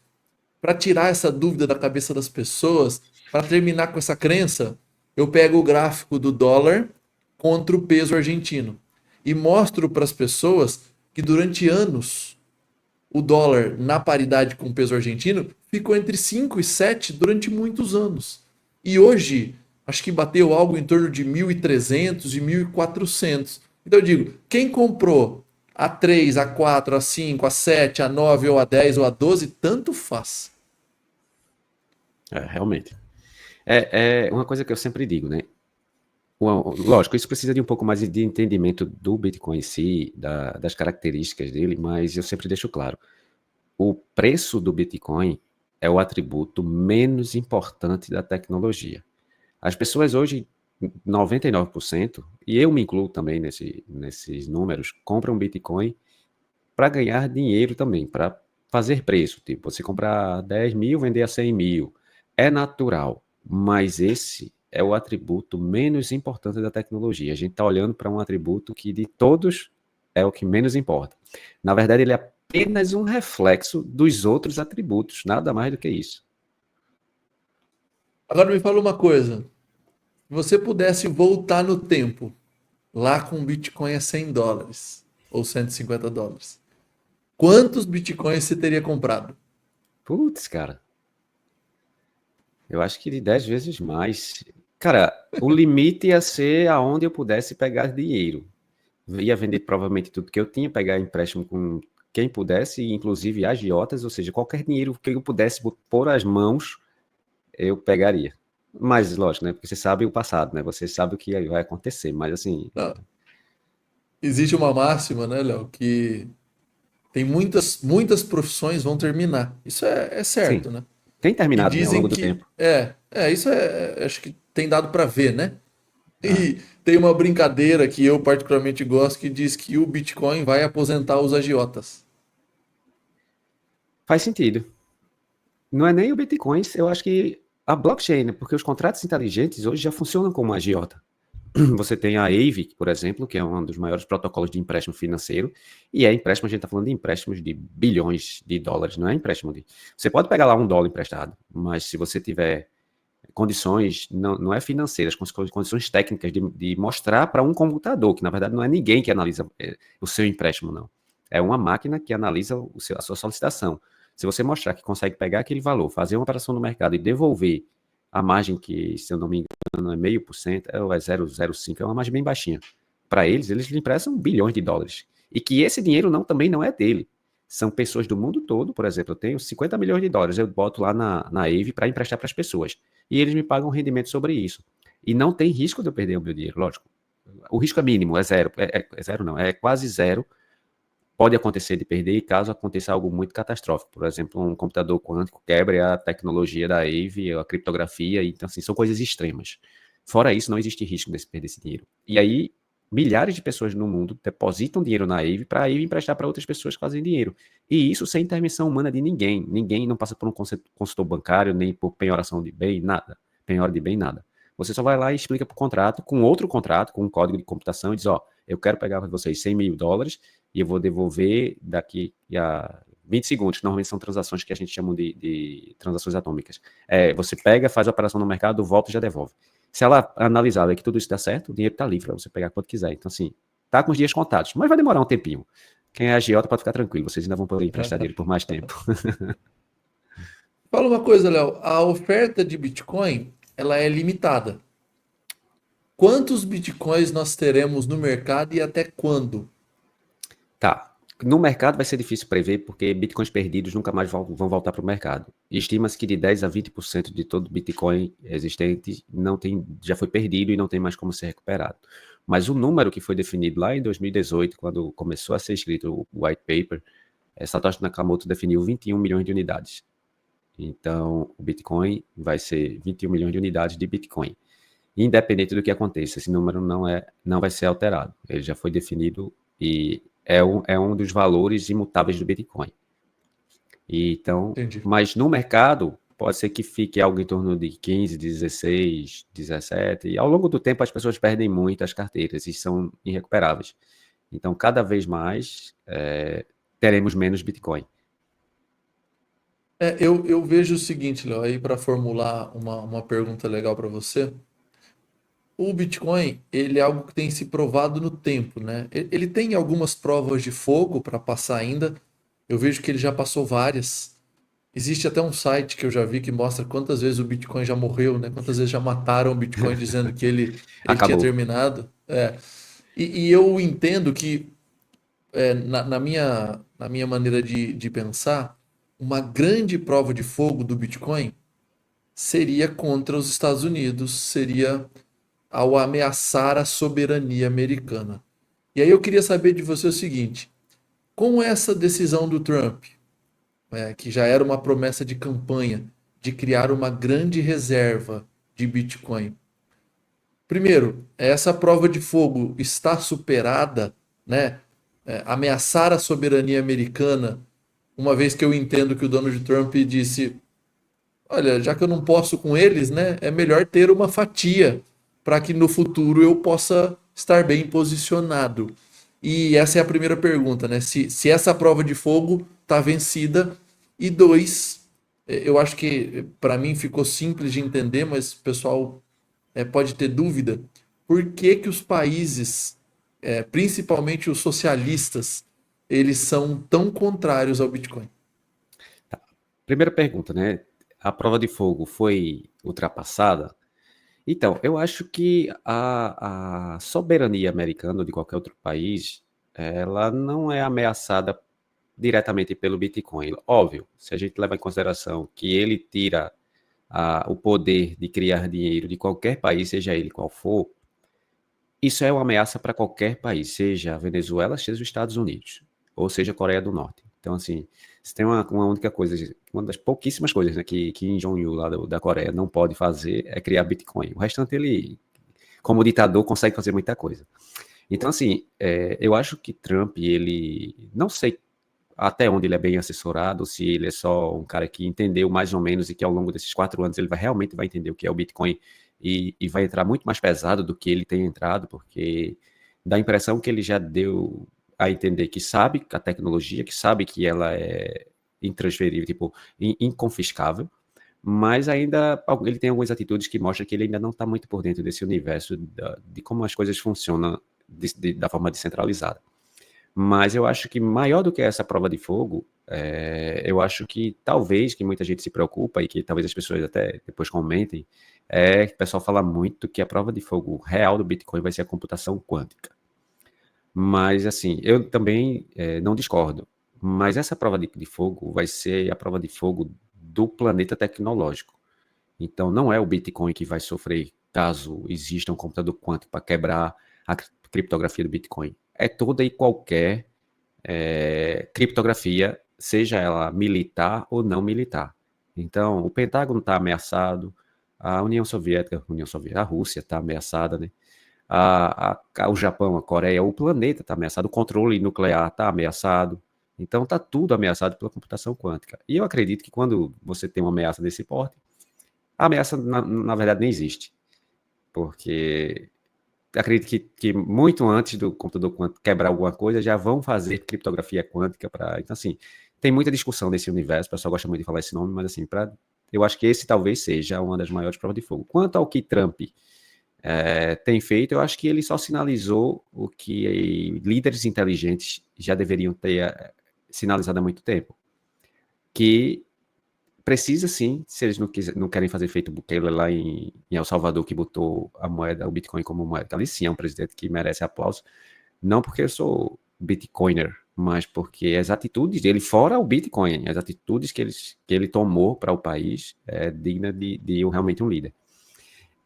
A: para tirar essa dúvida da cabeça das pessoas, para terminar com essa crença, eu pego o gráfico do dólar contra o peso argentino e mostro para as pessoas que durante anos o dólar na paridade com o peso argentino ficou entre 5 e 7 durante muitos anos. E hoje, acho que bateu algo em torno de 1.300 e 1.400. Então eu digo, quem comprou a 3, a 4, a 5, a 7, a 9 ou a 10 ou a 12, tanto faz.
B: Realmente. É uma coisa que eu sempre digo, né? Lógico, isso precisa de um pouco mais de entendimento do Bitcoin em si, das características dele, mas eu sempre deixo claro, o preço do Bitcoin é o atributo menos importante da tecnologia. As pessoas hoje, 99%, e eu me incluo também nesses números, compram Bitcoin para ganhar dinheiro também, para fazer preço. Tipo, você comprar 10 mil, vender a 100 mil. É natural, mas esse é o atributo menos importante da tecnologia. A gente está olhando para um atributo que de todos é o que menos importa. Na verdade, ele é apenas um reflexo dos outros atributos, nada mais do que isso.
A: Agora me fala uma coisa. Se você pudesse voltar no tempo, lá com o Bitcoin a US$ 100 ou US$ 150, quantos Bitcoins você teria comprado?
B: Putz, cara, eu acho que de 10 vezes mais. Cara, o limite ia ser aonde eu pudesse pegar dinheiro. Ia vender provavelmente tudo que eu tinha, pegar empréstimo com quem pudesse, inclusive agiotas, ou seja, qualquer dinheiro que eu pudesse pôr as mãos, eu pegaria. Mas, lógico, né? Porque você sabe o passado, né? Você sabe o que vai acontecer. Mas, assim,
A: Não, existe uma máxima, né, Léo, que tem muitas profissões vão terminar. Isso é
B: sim,
A: certo, né?
B: tem
A: E
B: terminado, né, ao
A: dizem
B: longo do
A: que
B: tempo.
A: isso acho que tem dado para ver, né?
B: Ah,
A: E tem uma brincadeira que eu particularmente gosto que diz que o Bitcoin vai aposentar os agiotas.
B: faz sentido. Não é nem o Bitcoin, eu acho que a blockchain, né? Porque os contratos inteligentes hoje já funcionam como agiota. Você tem a Aave, por exemplo, que é um dos maiores protocolos de empréstimo financeiro, e empréstimo, a gente está falando de empréstimos de bilhões de dólares, não é empréstimo de... Você pode pegar lá $1 emprestado, mas se você tiver condições, não é financeiras, condições técnicas de mostrar para um computador, que na verdade não é ninguém que analisa o seu empréstimo, não. É uma máquina que analisa a sua solicitação. Se você mostrar que consegue pegar aquele valor, fazer uma operação no mercado e devolver a margem que, se eu não me engano, é 0,5%, ou é 0,05%, é uma margem bem baixinha. Para eles lhe emprestam bilhões de dólares. E que esse dinheiro também não é dele. São pessoas do mundo todo, por exemplo, eu tenho 50 milhões de dólares, eu boto lá na Aave para emprestar para as pessoas. E eles me pagam um rendimento sobre isso. E não tem risco de eu perder o meu dinheiro, lógico. O risco é mínimo, é zero. É zero não, é quase zero. Pode acontecer de perder e caso aconteça algo muito catastrófico. Por exemplo, um computador quântico quebre a tecnologia da Aave, a criptografia, então assim, são coisas extremas. Fora isso, não existe risco de perder esse dinheiro. E aí, milhares de pessoas no mundo depositam dinheiro na Aave para a Aave emprestar para outras pessoas que fazem dinheiro. E isso sem intervenção humana de ninguém. Ninguém não passa por um consultor bancário, nem por penhoração de bem, nada. Penhora de bem, nada. Você só vai lá e explica para o contrato, com outro contrato, com um código de computação, e diz, ó, eu quero pegar para vocês 100 mil dólares e eu vou devolver daqui a 20 segundos, que normalmente são transações que a gente chama de transações atômicas. Você pega, faz a operação no mercado, volta e já devolve. Se ela analisar que tudo isso dá certo, o dinheiro está livre para você pegar quanto quiser. Então, assim, tá com os dias contados, mas vai demorar um tempinho. Quem é agiota pode ficar tranquilo, vocês ainda vão poder emprestar dinheiro por mais tempo.
A: Fala uma coisa, Léo. A oferta de Bitcoin, ela é limitada. Quantos Bitcoins nós teremos no mercado e até quando?
B: Tá. No mercado vai ser difícil prever, porque bitcoins perdidos nunca mais vão voltar para o mercado. Estima-se que de 10 a 20% de todo bitcoin existente já foi perdido e não tem mais como ser recuperado. Mas o número que foi definido lá em 2018, quando começou a ser escrito o white paper, Satoshi Nakamoto definiu 21 milhões de unidades. Então, o Bitcoin vai ser 21 milhões de unidades de Bitcoin. Independente do que aconteça, esse número não vai ser alterado. Ele já foi definido e é um dos valores imutáveis do Bitcoin. Então,
A: Entendi.
B: mas no mercado, pode ser que fique algo em torno de 15, 16, 17. E ao longo do tempo, as pessoas perdem muito as carteiras e são irrecuperáveis. Então, cada vez mais, teremos menos Bitcoin.
A: Eu vejo o seguinte, Léo, aí para formular uma pergunta legal para você. O Bitcoin, ele é algo que tem se provado no tempo, né? Ele tem algumas provas de fogo para passar ainda. Eu vejo que ele já passou várias. Existe até um site que eu já vi que mostra quantas vezes o Bitcoin já morreu, né? Quantas vezes já mataram o Bitcoin dizendo que ele tinha
B: Acabou.
A: terminado. E eu entendo que, na minha maneira de pensar, uma grande prova de fogo do Bitcoin seria contra os Estados Unidos, seria ao ameaçar a soberania americana. E aí eu queria saber de você o seguinte: com essa decisão do Trump, que já era uma promessa de campanha de criar uma grande reserva de Bitcoin, primeiro, essa prova de fogo está superada, né? Ameaçar a soberania americana, uma vez que eu entendo que o Donald Trump disse: olha, já que eu não posso com eles, né? É melhor ter uma fatia para que no futuro eu possa estar bem posicionado. E essa é a primeira pergunta, né? Se essa prova de fogo está vencida. E dois, eu acho que para mim ficou simples de entender, mas o pessoal pode ter dúvida. Por que que os países, principalmente os socialistas, eles são tão contrários ao Bitcoin?
B: Primeira pergunta, né? A prova de fogo foi ultrapassada? Então, eu acho que a soberania americana ou de qualquer outro país, ela não é ameaçada diretamente pelo Bitcoin. Óbvio, se a gente levar em consideração que ele tira o poder de criar dinheiro de qualquer país, seja ele qual for, isso é uma ameaça para qualquer país, seja a Venezuela, seja os Estados Unidos, ou seja a Coreia do Norte. Então, assim, se tem uma única coisa, uma das pouquíssimas coisas, né, que Kim Jong-il lá da Coreia não pode fazer é criar Bitcoin. O restante, ele, como ditador, consegue fazer muita coisa. Então, assim, eu acho que Trump, ele, não sei até onde ele é bem assessorado, se ele é só um cara que entendeu mais ou menos e que ao longo desses 4 anos ele realmente vai entender o que é o Bitcoin e vai entrar muito mais pesado do que ele tem entrado, porque dá a impressão que ele já deu a entender que sabe a tecnologia, que sabe que ela é intransferível, tipo, inconfiscável, mas ainda ele tem algumas atitudes que mostram que ele ainda não está muito por dentro desse universo de como as coisas funcionam da forma descentralizada. Mas eu acho que maior do que essa prova de fogo, eu acho que talvez, que muita gente se preocupa e que talvez as pessoas até depois comentem, que o pessoal fala muito que a prova de fogo real do Bitcoin vai ser a computação quântica. Mas, assim, eu também não discordo. Mas essa prova de fogo vai ser a prova de fogo do planeta tecnológico. Então, não é o Bitcoin que vai sofrer caso exista um computador quântico para quebrar a criptografia do Bitcoin. É toda e qualquer criptografia, seja ela militar ou não militar. Então, o Pentágono está ameaçado, a a Rússia está ameaçada, né? O Japão, a Coreia, o planeta está ameaçado, o controle nuclear está ameaçado. Então, está tudo ameaçado pela computação quântica. E eu acredito que quando você tem uma ameaça desse porte, a ameaça, na verdade, nem existe. Porque acredito que muito antes do computador quântico quebrar alguma coisa, já vão fazer criptografia quântica para. Então, assim, tem muita discussão nesse universo, o pessoal gosta muito de falar esse nome, mas, assim, eu acho que esse talvez seja uma das maiores provas de fogo. Quanto ao que Trump tem feito, eu acho que ele só sinalizou o que líderes inteligentes já deveriam ter sinalizado há muito tempo, que precisa sim, se eles não querem fazer feito Bukele lá em El Salvador, que botou o Bitcoin como moeda. Ali sim é um presidente que merece aplauso, não porque eu sou Bitcoiner, mas porque as atitudes dele, fora o Bitcoin, as atitudes que ele tomou para o país é digna de realmente um líder.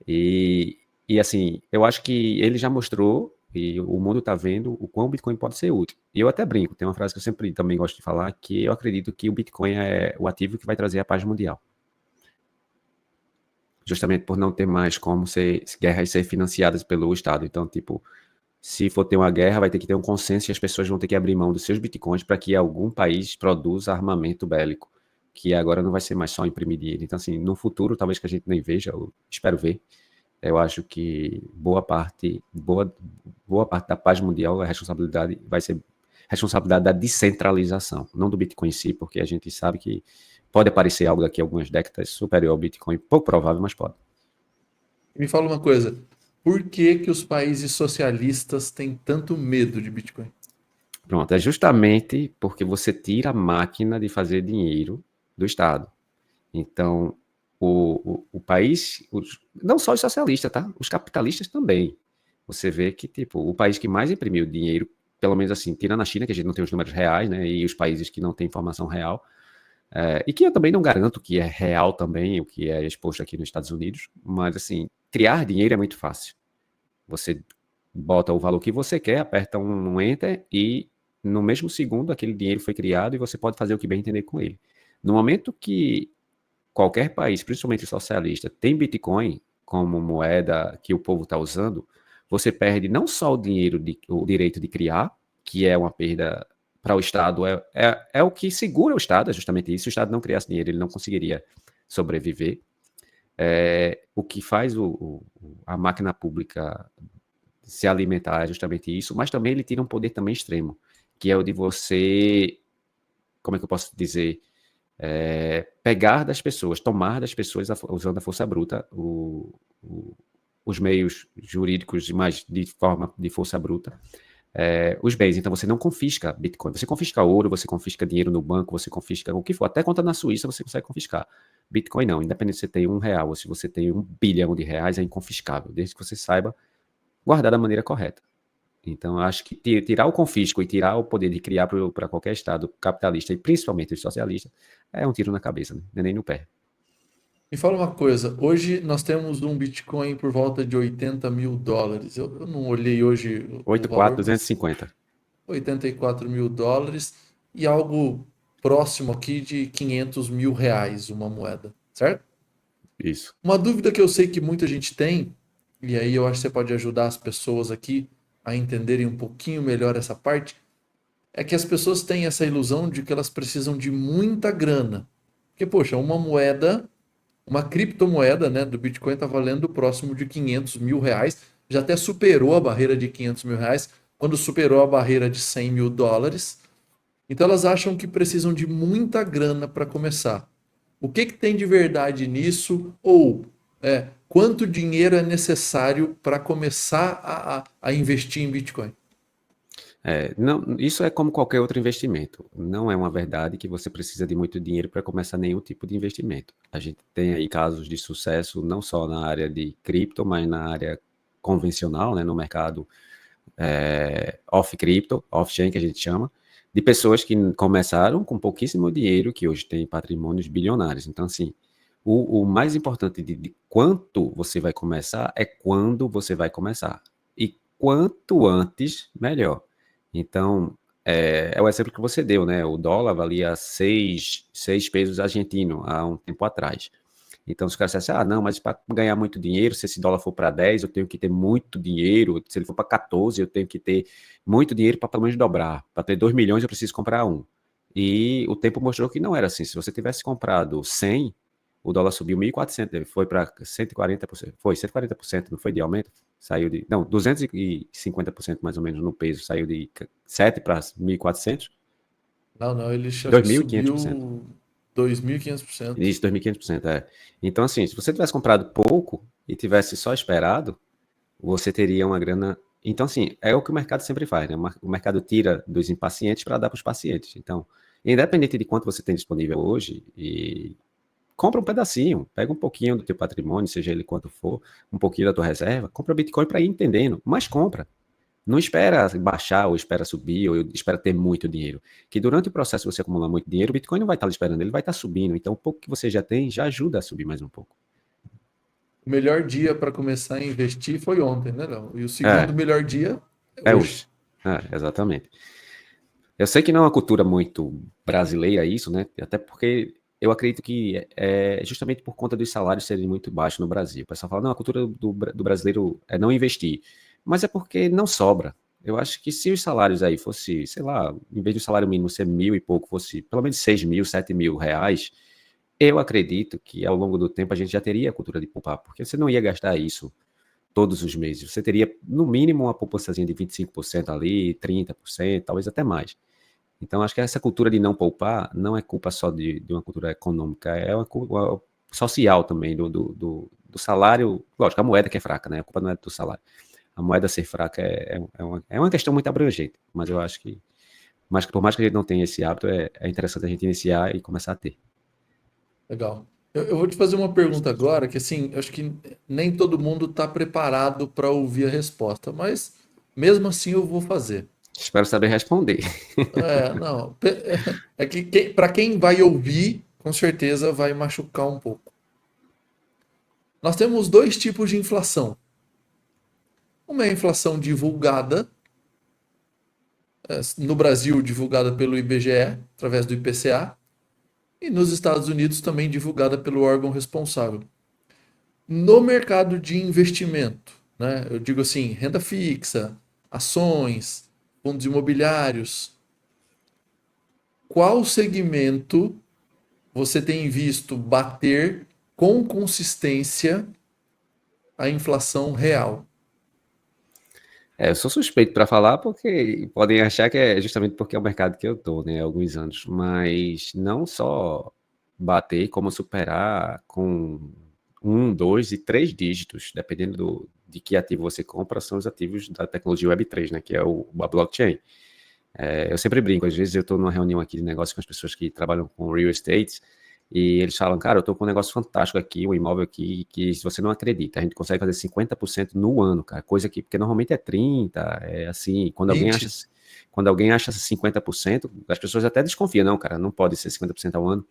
B: E assim, eu acho que ele já mostrou, e o mundo está vendo, o quão o Bitcoin pode ser útil. E eu até brinco, tem uma frase que eu sempre também gosto de falar, que eu acredito que o Bitcoin é o ativo que vai trazer a paz mundial. Justamente por não ter mais como guerras ser financiadas pelo Estado. Então, tipo, se for ter uma guerra, vai ter que ter um consenso e as pessoas vão ter que abrir mão dos seus bitcoins para que algum país produza armamento bélico, que agora não vai ser mais só imprimir dinheiro. Então, assim, no futuro, talvez que a gente nem veja, eu espero ver, eu acho que boa parte da paz mundial, a responsabilidade vai ser responsabilidade da descentralização, não do Bitcoin em si, porque a gente sabe que pode aparecer algo daqui a algumas décadas superior ao Bitcoin, pouco provável, mas pode.
A: Me fala uma coisa, por que que os países socialistas têm tanto medo de Bitcoin?
B: Pronto, é justamente porque você tira a máquina de fazer dinheiro do Estado. Então, o país, não só os socialistas, tá? Os capitalistas também. Você vê que, tipo, o país que mais imprimiu dinheiro, pelo menos assim, tirando a China, que a gente não tem os números reais, né? E os países que não têm informação real, e que eu também não garanto que é real também, o que é exposto aqui nos Estados Unidos, mas assim, criar dinheiro é muito fácil. Você bota o valor que você quer, aperta um enter e no mesmo segundo aquele dinheiro foi criado e você pode fazer o que bem entender com ele. No momento que qualquer país, principalmente socialista, tem Bitcoin como moeda que o povo está usando, você perde não só o direito de criar, que é uma perda para o Estado, é o que segura o Estado, é justamente isso. Se o Estado não criasse dinheiro, ele não conseguiria sobreviver. O que faz a máquina pública se alimentar é justamente isso, mas também ele tira um poder também extremo, que é o de você, como é que eu posso dizer, pegar das pessoas, tomar das pessoas usando a força bruta, os meios jurídicos, mas de forma de força bruta, os bens. Então você não confisca Bitcoin, você confisca ouro, você confisca dinheiro no banco, você confisca o que for, até conta na Suíça você consegue confiscar. Bitcoin não, independente se você tem R$1 ou se você tem R$1 bilhão, é inconfiscável, desde que você saiba guardar da maneira correta. Então, eu acho que tirar o confisco e tirar o poder de criar para qualquer Estado capitalista, e principalmente os socialistas, é um tiro na cabeça, né? Não é nem no pé.
A: Me fala uma coisa, hoje nós temos um Bitcoin por volta de US$ 80.000. Eu não olhei hoje o valor, mas
B: 84.250.
A: US$ 84.000 e algo próximo aqui de R$ 500.000 uma moeda, certo?
B: Isso.
A: Uma dúvida que eu sei que muita gente tem, e aí eu acho que você pode ajudar as pessoas aqui a entenderem um pouquinho melhor essa parte, é que as pessoas têm essa ilusão de que elas precisam de muita grana. Porque, poxa, uma moeda, uma criptomoeda, né, do Bitcoin está valendo próximo de R$ 500.000, já até superou a barreira de R$ 500.000, quando superou a barreira de US$ 100.000. Então elas acham que precisam de muita grana para começar. O que que tem de verdade nisso? Ou quanto dinheiro é necessário para começar a investir em Bitcoin?
B: Não, isso é como qualquer outro investimento. Não é uma verdade que você precisa de muito dinheiro para começar nenhum tipo de investimento. A gente tem aí casos de sucesso, não só na área de cripto, mas na área convencional, né, no mercado off-cripto, off-chain que a gente chama, de pessoas que começaram com pouquíssimo dinheiro, que hoje têm patrimônios bilionários. Então, assim, o mais importante de quanto você vai começar é quando você vai começar. E quanto antes, melhor. Então, é o exemplo que você deu, né? O dólar valia 6 pesos argentino há um tempo atrás. Então, os caras dizem assim, não, mas para ganhar muito dinheiro, se esse dólar for para 10, eu tenho que ter muito dinheiro. Se ele for para 14, eu tenho que ter muito dinheiro para pelo menos dobrar. Para ter 2 milhões, eu preciso comprar um. E o tempo mostrou que não era assim. Se você tivesse comprado 100, o dólar subiu 1.400, foi para 140%. Foi 140%, não foi de aumento? Saiu de. Não, 250% mais ou menos no peso. Saiu de 7 para 1.400.
A: Não, não, ele acho que
B: 2.500%.
A: subiu 2.500%.
B: Isso, 2.500%, é. Então, assim, se você tivesse comprado pouco e tivesse só esperado, você teria uma grana. Então, assim, é o que o mercado sempre faz, né? O mercado tira dos impacientes para dar para os pacientes. Então, independente de quanto você tem disponível hoje, e compra um pedacinho, pega um pouquinho do teu patrimônio, seja ele quanto for, um pouquinho da tua reserva, compra Bitcoin para ir entendendo, mas compra. Não espera baixar, ou espera subir, ou espera ter muito dinheiro. Que durante o processo de você acumular muito dinheiro, o Bitcoin não vai estar esperando, ele vai estar subindo. Então, o pouco que você já tem já ajuda a subir mais um pouco.
A: O melhor dia para começar a investir foi ontem, né, Léo? E o segundo
B: É,
A: melhor dia é
B: é
A: hoje.
B: hoje. É, exatamente. Eu sei que não é uma cultura muito brasileira isso, né? Até porque eu acredito que é justamente por conta dos salários serem muito baixos no Brasil. O pessoal fala, não, a cultura do brasileiro é não investir. Mas é porque não sobra. Eu acho que se os salários aí fosse, sei lá, em vez do salário mínimo ser 1.000 e pouco, fosse pelo menos 6.000, 7.000 reais, eu acredito que ao longo do tempo a gente já teria a cultura de poupar, porque você não ia gastar isso todos os meses. Você teria, no mínimo, uma poupançazinha de 25% ali, 30%, talvez até mais. Então, acho que essa cultura de não poupar não é culpa só de uma cultura econômica, é uma culpa social também, do salário. Lógico, a moeda que é fraca, né? A culpa não é do salário. A moeda ser fraca é uma questão muito abrangente, mas eu acho que, por mais que a gente não tenha esse hábito, é interessante a gente iniciar e começar a ter.
A: Legal. Eu vou te fazer uma pergunta agora, que assim, eu acho que nem todo mundo está preparado para ouvir a resposta, mas mesmo assim eu vou fazer.
B: Espero saber responder.
A: É, não, é que para quem vai ouvir, com certeza vai machucar um pouco. Nós temos dois tipos de inflação. Uma é a inflação divulgada, no Brasil divulgada pelo IBGE, através do IPCA, e nos Estados Unidos também divulgada pelo órgão responsável. No mercado de investimento, né? Eu digo assim, renda fixa, ações, fundos imobiliários. Qual segmento você tem visto bater com consistência a inflação real?
B: Eu sou suspeito para falar porque podem achar que é justamente porque é o mercado que eu tô, né, há alguns anos, mas não só bater, como superar com um, 2 e 3 dígitos, dependendo de que ativo você compra, são os ativos da tecnologia Web3, né, que é a blockchain. Eu sempre brinco, às vezes eu estou numa reunião aqui de negócio com as pessoas que trabalham com real estate e eles falam, cara, eu estou com um negócio fantástico aqui, um imóvel aqui, que se você não acredita, a gente consegue fazer 50% no ano, cara, coisa que, porque normalmente é 30%, é assim,
A: Vinte.
B: quando alguém acha 50%, as pessoas até desconfiam, não, cara, não pode ser 50% ao ano.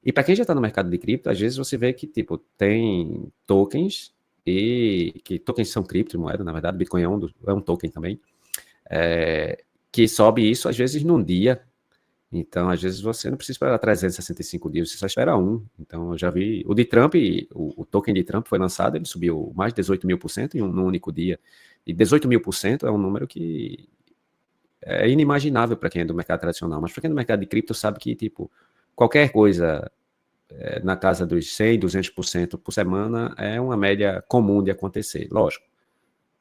B: E para quem já está no mercado de cripto, às vezes você vê que, tipo, tem tokens, e que tokens são criptomoedas, na verdade, Bitcoin é um token também, que sobe isso às vezes num dia. Então, às vezes você não precisa esperar 365 dias, você só espera um. Então, eu já vi. O de Trump, o token de Trump foi lançado, ele subiu mais de 18.000% num único dia. E 18.000% é um número que é inimaginável para quem é do mercado tradicional. Mas para quem é do mercado de cripto, sabe que, tipo, qualquer coisa na casa dos 100, 200% por semana é uma média comum de acontecer. Lógico,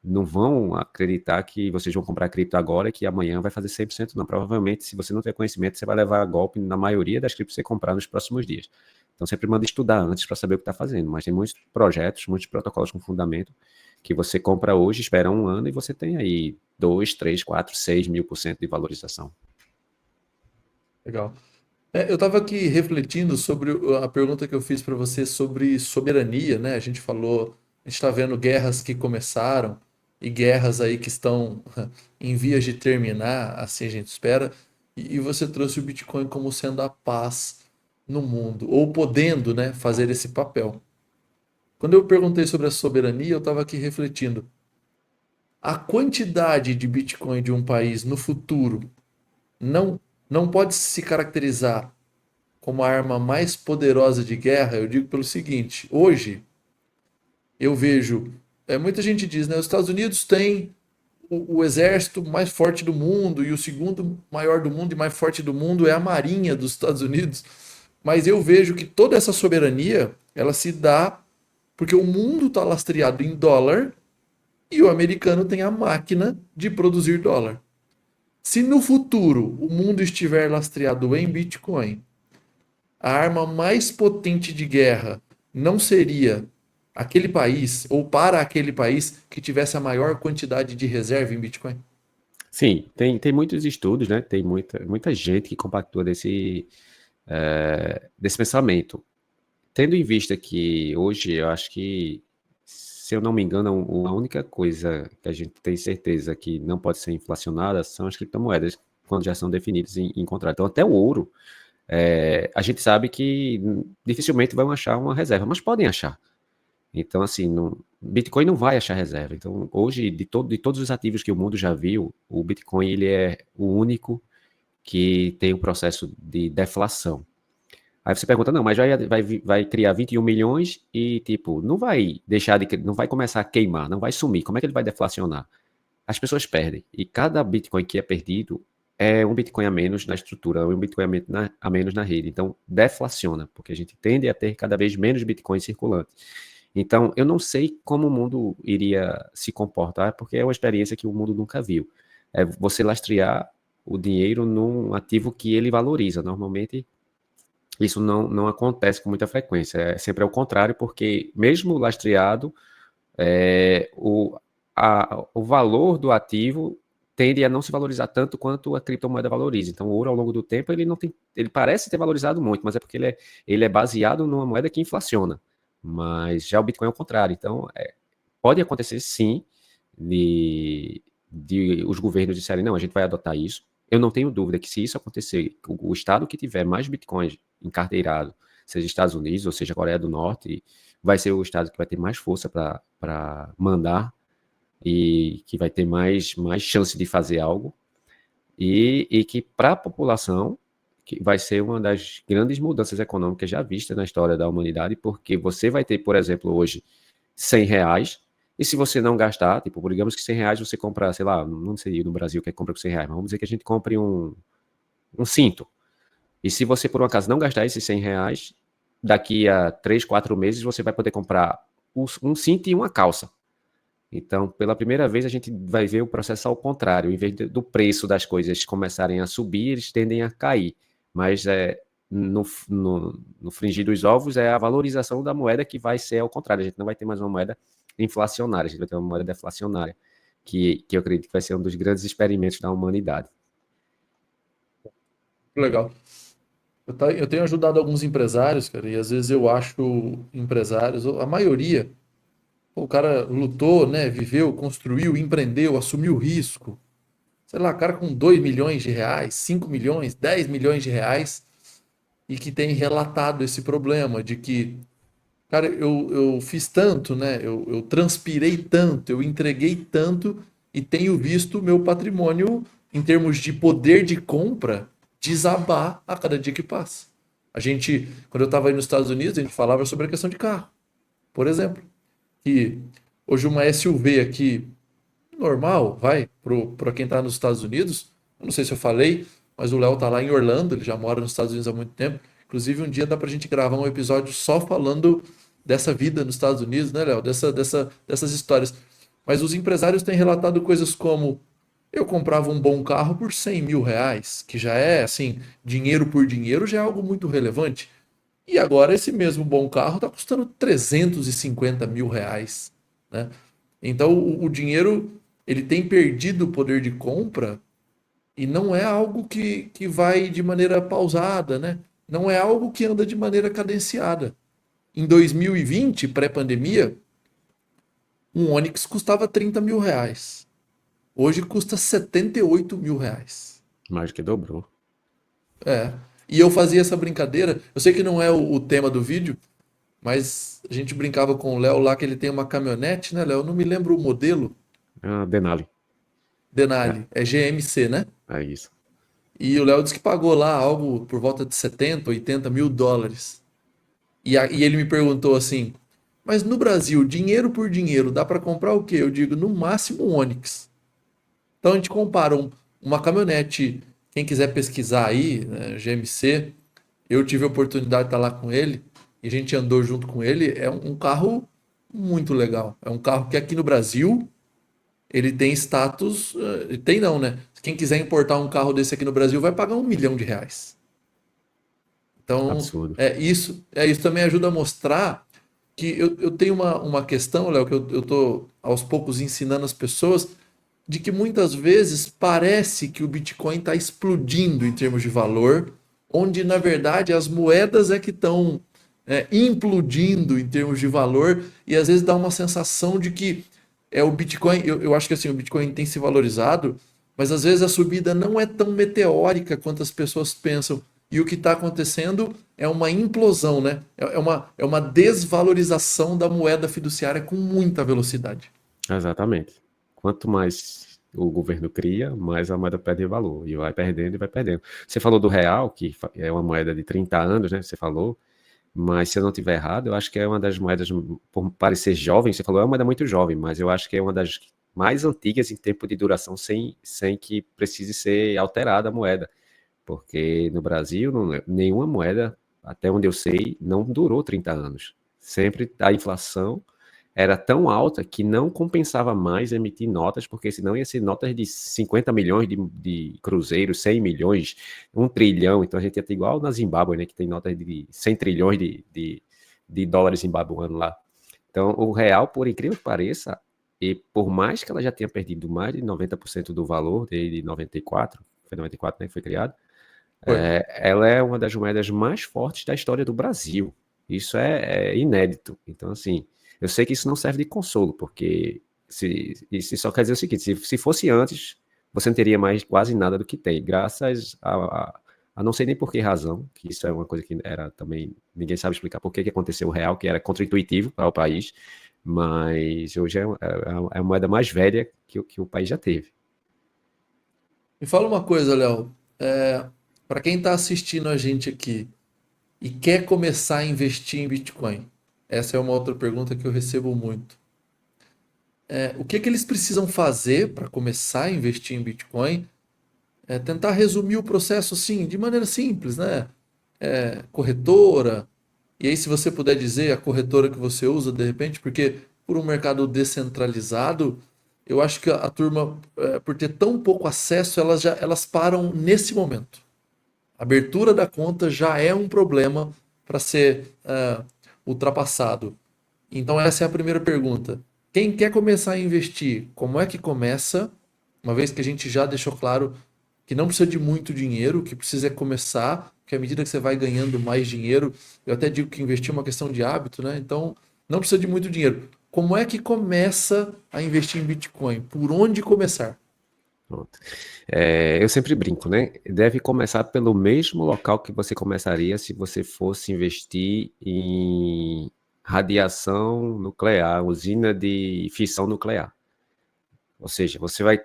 B: não vão acreditar que vocês vão comprar cripto agora e que amanhã vai fazer 100%, não. Provavelmente, se você não tiver conhecimento, você vai levar golpe na maioria das criptos que você comprar nos próximos dias. Então, sempre manda estudar antes para saber o que está fazendo. Mas tem muitos projetos, muitos protocolos com fundamento que você compra hoje, espera um ano e você tem aí 2, 3, 4, 6.000% de valorização.
A: Legal. Eu estava aqui refletindo sobre a pergunta que eu fiz para você sobre soberania, né? A gente falou, a gente está vendo guerras que começaram e guerras aí que estão em vias de terminar, assim a gente espera. E você trouxe o Bitcoin como sendo a paz no mundo, ou podendo, né, fazer esse papel. Quando eu perguntei sobre a soberania, eu estava aqui refletindo. A quantidade de Bitcoin de um país no futuro não, não pode se caracterizar como a arma mais poderosa de guerra, eu digo pelo seguinte: hoje eu vejo, muita gente diz, né, os Estados Unidos têm o exército mais forte do mundo e o segundo maior do mundo e mais forte do mundo é a Marinha dos Estados Unidos. Mas eu vejo que toda essa soberania ela se dá porque o mundo está lastreado em dólar e o americano tem a máquina de produzir dólar. Se no futuro o mundo estiver lastreado em Bitcoin, a arma mais potente de guerra não seria aquele país, ou para aquele país, que tivesse a maior quantidade de reserva em Bitcoin?
B: Sim, tem muitos estudos, né? Tem muita gente que compactua desse pensamento. Tendo em vista que hoje eu acho que se eu não me engano, a única coisa que a gente tem certeza que não pode ser inflacionada são as criptomoedas, quando já são definidas em contrato. Então, até o ouro, a gente sabe que dificilmente vão achar uma reserva, mas podem achar. Então, assim, Bitcoin não vai achar reserva. Então, hoje, de todos os ativos que o mundo já viu, o Bitcoin ele é o único que tem um processo de deflação. Aí você pergunta, não, mas vai criar 21 milhões e, tipo, não vai não vai começar a queimar, não vai sumir. Como é que ele vai deflacionar? As pessoas perdem. E cada Bitcoin que é perdido é um Bitcoin a menos na estrutura, um Bitcoin a menos na rede. Então, deflaciona, porque a gente tende a ter cada vez menos Bitcoins circulantes. Então, eu não sei como o mundo iria se comportar, porque é uma experiência que o mundo nunca viu. É você lastrear o dinheiro num ativo que ele valoriza. Normalmente, isso não acontece com muita frequência. É sempre ao contrário, porque mesmo lastreado, o valor do ativo tende a não se valorizar tanto quanto a criptomoeda valoriza. Então, o ouro, ao longo do tempo, ele parece ter valorizado muito, mas é porque ele é baseado numa moeda que inflaciona. Mas já o Bitcoin é o contrário. Então, pode acontecer sim de os governos disserem, não, a gente vai adotar isso. Eu não tenho dúvida que se isso acontecer, o estado que tiver mais Bitcoins encarteirado, seja Estados Unidos ou seja Coreia do Norte, vai ser o estado que vai ter mais força para mandar e que vai ter mais chance de fazer algo, e que para a população que vai ser uma das grandes mudanças econômicas já vistas na história da humanidade, porque você vai ter, por exemplo, hoje, R$ 100, e se você não gastar, tipo, digamos que R$ 100 você compra, sei lá, não sei no Brasil que compra com R$ 100, mas vamos dizer que a gente compre um cinto. E se você, por um acaso, não gastar esses R$ 100, daqui a 3, 4 meses você vai poder comprar um cinto e uma calça. Então, pela primeira vez, a gente vai ver o processo ao contrário. Em vez do preço das coisas começarem a subir, eles tendem a cair. Mas no frigir dos ovos é a valorização da moeda que vai ser ao contrário. A gente não vai ter mais uma moeda inflacionária, a gente vai ter uma moeda deflacionária, que eu acredito que vai ser um dos grandes experimentos da humanidade.
A: Legal. Eu tenho ajudado alguns empresários, cara, e às vezes eu acho empresários, a maioria, pô, o cara lutou, né, viveu, construiu, empreendeu, assumiu risco. Sei lá, cara com 2 milhões de reais, 5 milhões, 10 milhões de reais, e que tem relatado esse problema de que, cara, eu fiz tanto, né, eu transpirei tanto, eu entreguei tanto, e tenho visto o meu patrimônio, em termos de poder de compra, desabar a cada dia que passa. Quando eu estava aí nos Estados Unidos, a gente falava sobre a questão de carro, por exemplo, que hoje uma SUV aqui normal, vai, para quem está nos Estados Unidos. Eu não sei se eu falei, mas o Léo tá lá em Orlando, ele já mora nos Estados Unidos há muito tempo. Inclusive, um dia dá pra gente gravar um episódio só falando dessa vida nos Estados Unidos, né, Léo? Dessas histórias. Mas os empresários têm relatado coisas como: eu comprava um bom carro por 100 mil reais, que já é, assim, dinheiro por dinheiro, já é algo muito relevante. E agora esse mesmo bom carro está custando 350 mil reais, né? Então o dinheiro ele tem perdido o poder de compra e não é algo que vai de maneira pausada, né? Não é algo que anda de maneira cadenciada. Em 2020, pré-pandemia, um Onix custava 30 mil reais. Hoje custa 78 mil reais.
B: Mais que dobrou.
A: É. E eu fazia essa brincadeira. Eu sei que não é o tema do vídeo, mas a gente brincava com o Léo lá que ele tem uma caminhonete, né, Léo? Eu não me lembro o modelo.
B: Ah, Denali. É,
A: Denali. É GMC, né?
B: é isso.
A: E o Léo disse que pagou lá algo por volta de 70, 80 mil dólares. E ele me perguntou assim: mas no Brasil, dinheiro por dinheiro, dá para comprar o quê? Eu digo, no máximo um Onix. Então a gente compara uma caminhonete, quem quiser pesquisar aí, né, GMC, eu tive a oportunidade de estar lá com ele e a gente andou junto com ele. É um carro muito legal. É um carro que aqui no Brasil ele tem status. Tem não, né? Quem quiser importar um carro desse aqui no Brasil vai pagar 1 milhão de reais. Então,
B: Absurdo.
A: isso também ajuda a mostrar que eu tenho uma questão, Léo, que eu tô aos poucos ensinando as pessoas, de que muitas vezes parece que o Bitcoin está explodindo em termos de valor, onde na verdade as moedas é que estão implodindo em termos de valor, e às vezes dá uma sensação de que o Bitcoin, eu acho que assim, o Bitcoin tem se valorizado, mas às vezes a subida não é tão meteórica quanto as pessoas pensam. E o que está acontecendo é uma implosão, né? É uma desvalorização da moeda fiduciária com muita velocidade.
B: Exatamente. Quanto mais o governo cria, mais a moeda perde valor. E vai perdendo e vai perdendo. Você falou do real, que é uma moeda de 30 anos, né? Você falou. Mas se eu não estiver errado, eu acho que é uma das moedas, por parecer jovem, você falou, é uma moeda muito jovem, mas eu acho que é uma das mais antigas em tempo de duração, sem que precise ser alterada a moeda. Porque no Brasil, nenhuma moeda, até onde eu sei, não durou 30 anos. Sempre a inflação era tão alta que não compensava mais emitir notas, porque senão ia ser notas de 50 milhões de cruzeiros, 100 milhões, 1 trilhão. Então a gente ia ter igual na Zimbábue, né, que tem notas de 100 trilhões de dólares zimbabuanos lá. Então o real, por incrível que pareça, e por mais que ela já tenha perdido mais de 90% do valor desde 94, foi 94, né, que foi criado,
A: Foi.
B: ela é uma das moedas mais fortes da história do Brasil. Isso é inédito. Então, assim, eu sei que isso não serve de consolo, porque isso só quer dizer o seguinte: se fosse antes, você não teria mais quase nada do que tem, graças a não sei nem por que razão, que isso é uma coisa que era também, ninguém sabe explicar por que aconteceu o real, que era contraintuitivo para o país, mas hoje é a moeda mais velha que o país já teve.
A: Me fala uma coisa, Léo. Para quem está assistindo a gente aqui e quer começar a investir em Bitcoin, essa é uma outra pergunta que eu recebo muito. O que que eles precisam fazer para começar a investir em Bitcoin? Tentar resumir o processo assim, de maneira simples, né? Corretora, e aí se você puder dizer a corretora que você usa de repente, porque por um mercado descentralizado, eu acho que a turma, por ter tão pouco acesso, elas param nesse momento. A abertura da conta já é um problema para ser ultrapassado. Então, essa é a primeira pergunta. Quem quer começar a investir, como é que começa? Uma vez que a gente já deixou claro que não precisa de muito dinheiro, o que precisa é começar, porque à medida que você vai ganhando mais dinheiro, eu até digo que investir é uma questão de hábito, né? Então, não precisa de muito dinheiro. Como é que começa a investir em Bitcoin? Por onde começar?
B: Pronto. Eu sempre brinco, né? Deve começar pelo mesmo local que você começaria se você fosse investir em radiação nuclear, usina de fissão nuclear. Ou seja, você vai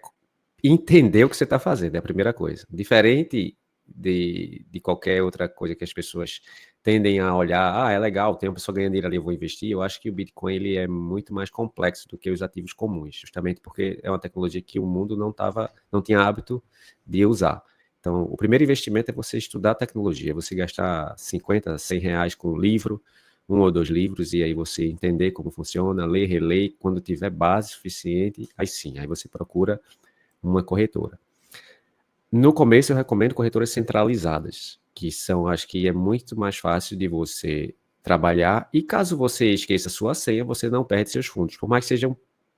B: entender o que você está fazendo, é a primeira coisa. Diferente de qualquer outra coisa que as pessoas tendem a olhar, é legal, tem uma pessoa ganhando dinheiro ali, eu vou investir. Eu acho que o Bitcoin ele é muito mais complexo do que os ativos comuns, justamente porque é uma tecnologia que o mundo não tinha hábito de usar. Então, o primeiro investimento é você estudar a tecnologia, você gastar 50, 100 reais com um livro, um ou dois livros, e aí você entender como funciona, ler, reler, quando tiver base suficiente, aí sim, aí você procura uma corretora. No começo eu recomendo corretoras centralizadas, que são, acho que é muito mais fácil de você trabalhar, e caso você esqueça sua senha, você não perde seus fundos, por mais que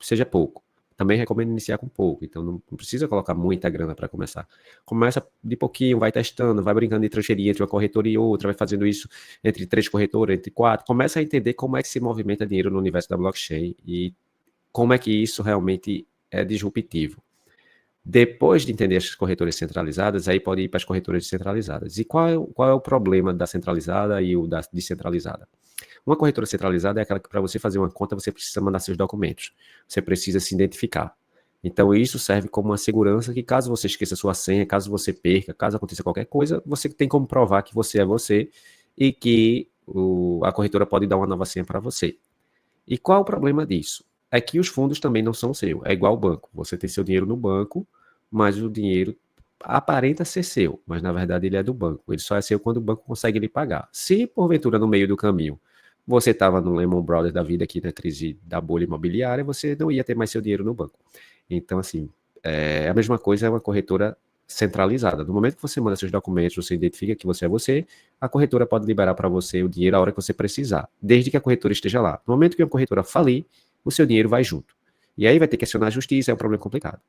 B: seja pouco. Também recomendo iniciar com pouco, então não precisa colocar muita grana para começar. Começa de pouquinho, vai testando, vai brincando de transferir entre uma corretora e outra, vai fazendo isso entre 3 corretoras, entre 4, começa a entender como é que se movimenta dinheiro no universo da blockchain e como é que isso realmente é disruptivo. Depois de entender as corretoras centralizadas, aí pode ir para as corretoras descentralizadas. E qual é o problema da centralizada e o da descentralizada? Uma corretora centralizada é aquela que, para você fazer uma conta, você precisa mandar seus documentos. Você precisa se identificar. Então, isso serve como uma segurança que, caso você esqueça sua senha, caso você perca, caso aconteça qualquer coisa, você tem como provar que você é você e que a corretora pode dar uma nova senha para você. E qual é o problema disso? É que os fundos também não são seus. É igual ao banco. Você tem seu dinheiro no banco, mas o dinheiro aparenta ser seu, mas na verdade ele é do banco. Ele só é seu quando o banco consegue lhe pagar. Se porventura no meio do caminho você estava no Lehman Brothers da vida aqui na crise da bolha imobiliária, você não ia ter mais seu dinheiro no banco. Então, assim, a mesma coisa é uma corretora centralizada. No momento que você manda seus documentos, você identifica que você é você, a corretora pode liberar para você o dinheiro a hora que você precisar, desde que a corretora esteja lá. No momento que a corretora falir, o seu dinheiro vai junto. E aí vai ter que acionar a justiça, é um problema complicado.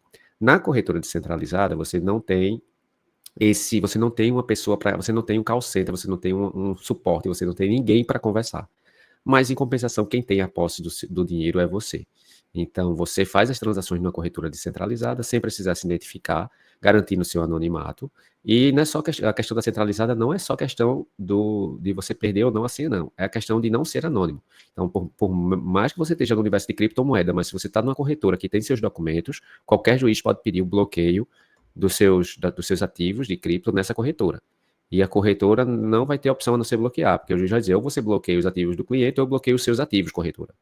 B: Na corretora descentralizada, você não tem você não tem uma pessoa você não tem um call center, você não tem um suporte, você não tem ninguém para conversar. Mas, em compensação, quem tem a posse do dinheiro é você. Então, você faz as transações numa corretora descentralizada, sem precisar se identificar, garantindo o seu anonimato. E não é só a questão da centralizada não é só questão de você perder ou não a senha, não. É a questão de não ser anônimo. Então, por mais que você esteja no universo de criptomoeda, mas se você está numa corretora que tem seus documentos, qualquer juiz pode pedir o bloqueio dos seus ativos de cripto nessa corretora. E a corretora não vai ter opção a não ser bloquear, porque o juiz vai dizer, ou você bloqueia os ativos do cliente, ou bloqueia os seus ativos, corretora.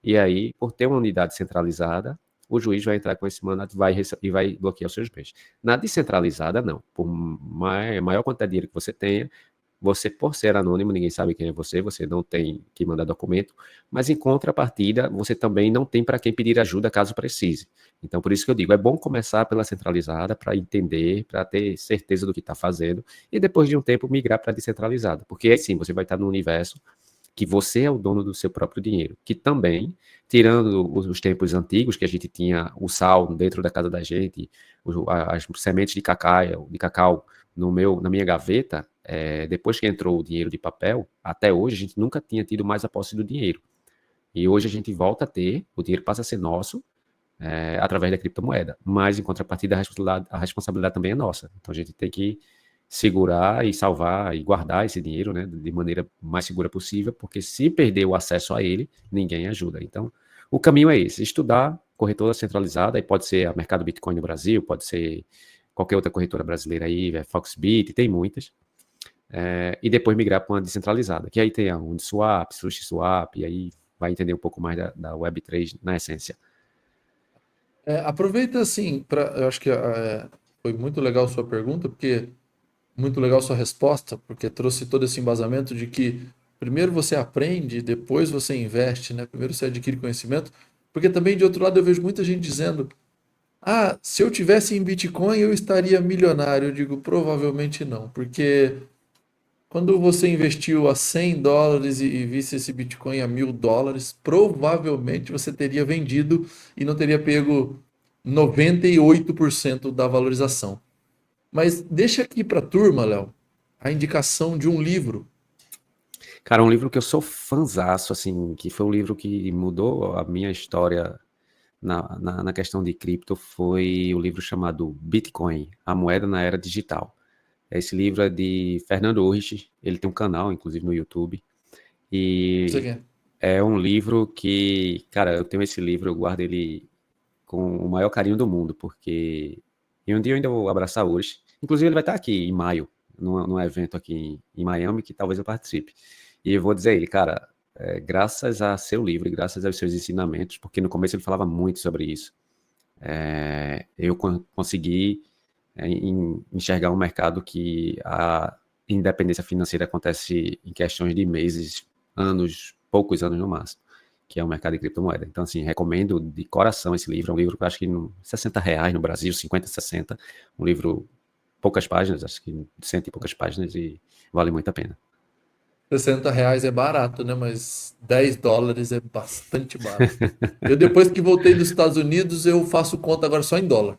B: E aí, por ter uma unidade centralizada, o juiz vai entrar com esse mandato e vai bloquear os seus bens. Na descentralizada, não. Por maior quantidade de dinheiro que você tenha, você, por ser anônimo, ninguém sabe quem é você não tem que mandar documento, mas em contrapartida, você também não tem para quem pedir ajuda caso precise. Então, por isso que eu digo, é bom começar pela centralizada para entender, para ter certeza do que está fazendo, e depois de um tempo migrar para a descentralizada, porque aí sim, você vai estar no universo que você é o dono do seu próprio dinheiro, que também, tirando os tempos antigos, que a gente tinha o sal dentro da casa da gente, as sementes de cacau na minha gaveta, depois que entrou o dinheiro de papel, até hoje a gente nunca tinha tido mais a posse do dinheiro. E hoje a gente volta a ter, o dinheiro passa a ser nosso, através da criptomoeda. Mas, em contrapartida, a responsabilidade também é nossa. Então a gente tem que segurar e salvar e guardar esse dinheiro, né, de maneira mais segura possível, porque se perder o acesso a ele, ninguém ajuda. Então, o caminho é esse, estudar corretora centralizada, e pode ser a Mercado Bitcoin no Brasil, pode ser qualquer outra corretora brasileira aí, Foxbit, tem muitas, e depois migrar para uma descentralizada, que aí tem a Uniswap, SushiSwap, e aí vai entender um pouco mais da Web3 na essência.
A: Aproveita assim, eu acho que foi muito legal sua pergunta, porque muito legal sua resposta, porque trouxe todo esse embasamento de que primeiro você aprende, depois você investe, né? Primeiro você adquire conhecimento, porque também de outro lado eu vejo muita gente dizendo: "Ah, se eu tivesse em Bitcoin eu estaria milionário". Eu digo, provavelmente não, porque quando você investiu a US$ 100 e visse esse Bitcoin a US$ 1.000, provavelmente você teria vendido e não teria pego 98% da valorização. Mas deixa aqui para a turma, Léo, a indicação de um livro.
B: Cara, um livro que eu sou fãzaço, assim, que foi um livro que mudou a minha história na questão de cripto, foi o livro chamado Bitcoin, a moeda na era digital. Esse livro é de Fernando Urrich, ele tem um canal, inclusive, no YouTube,
A: Você
B: e
A: quer?
B: é um livro que, cara, eu tenho esse livro, eu guardo ele com o maior carinho do mundo, porque e um dia eu ainda vou abraçar hoje. Inclusive, ele vai estar aqui em maio, num evento aqui em Miami, que talvez eu participe. E eu vou dizer a ele, cara, graças a seu livro e graças aos seus ensinamentos, porque no começo ele falava muito sobre isso, eu consegui enxergar um mercado que a independência financeira acontece em questões de meses, anos, poucos anos no máximo, que é o mercado de criptomoeda. Então, assim, recomendo de coração esse livro. É um livro que eu acho que R$ 60 no Brasil, 50, 60. Um livro, poucas páginas, acho que 100 e poucas páginas, e vale muito a pena.
A: R$ 60 é barato, né? Mas US$ 10 é bastante barato. Eu, depois que voltei dos Estados Unidos, eu faço conta agora só em dólar.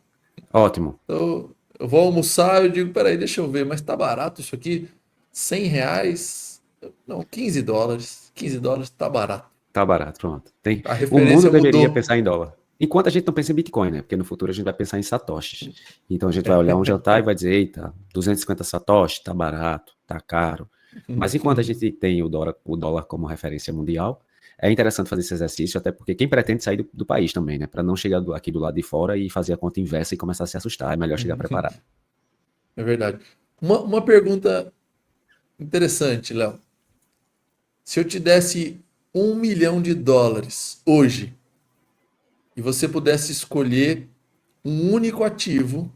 B: Ótimo,
A: Então, eu vou almoçar, eu digo, peraí, deixa eu ver, mas tá barato isso aqui? R$ 100? Não, US$ 15. US$ 15 tá barato.
B: tá barato, pronto.
A: A
B: O mundo
A: referência
B: deveria
A: mudou.
B: pensar em dólar. Enquanto a gente não pensa em Bitcoin, né? Porque no futuro a gente vai pensar em satoshis. Então a gente vai olhar um jantar e vai dizer, eita, 250 satoshis, tá barato, tá caro. Mas enquanto a gente tem o dólar como referência mundial, é interessante fazer esse exercício, até porque quem pretende sair do país também, né? Para não chegar aqui do lado de fora e fazer a conta inversa e começar a se assustar. É melhor chegar preparado.
A: É verdade. Uma pergunta interessante, Léo. Se eu te desse US$ 1 milhão hoje e você pudesse escolher um único ativo,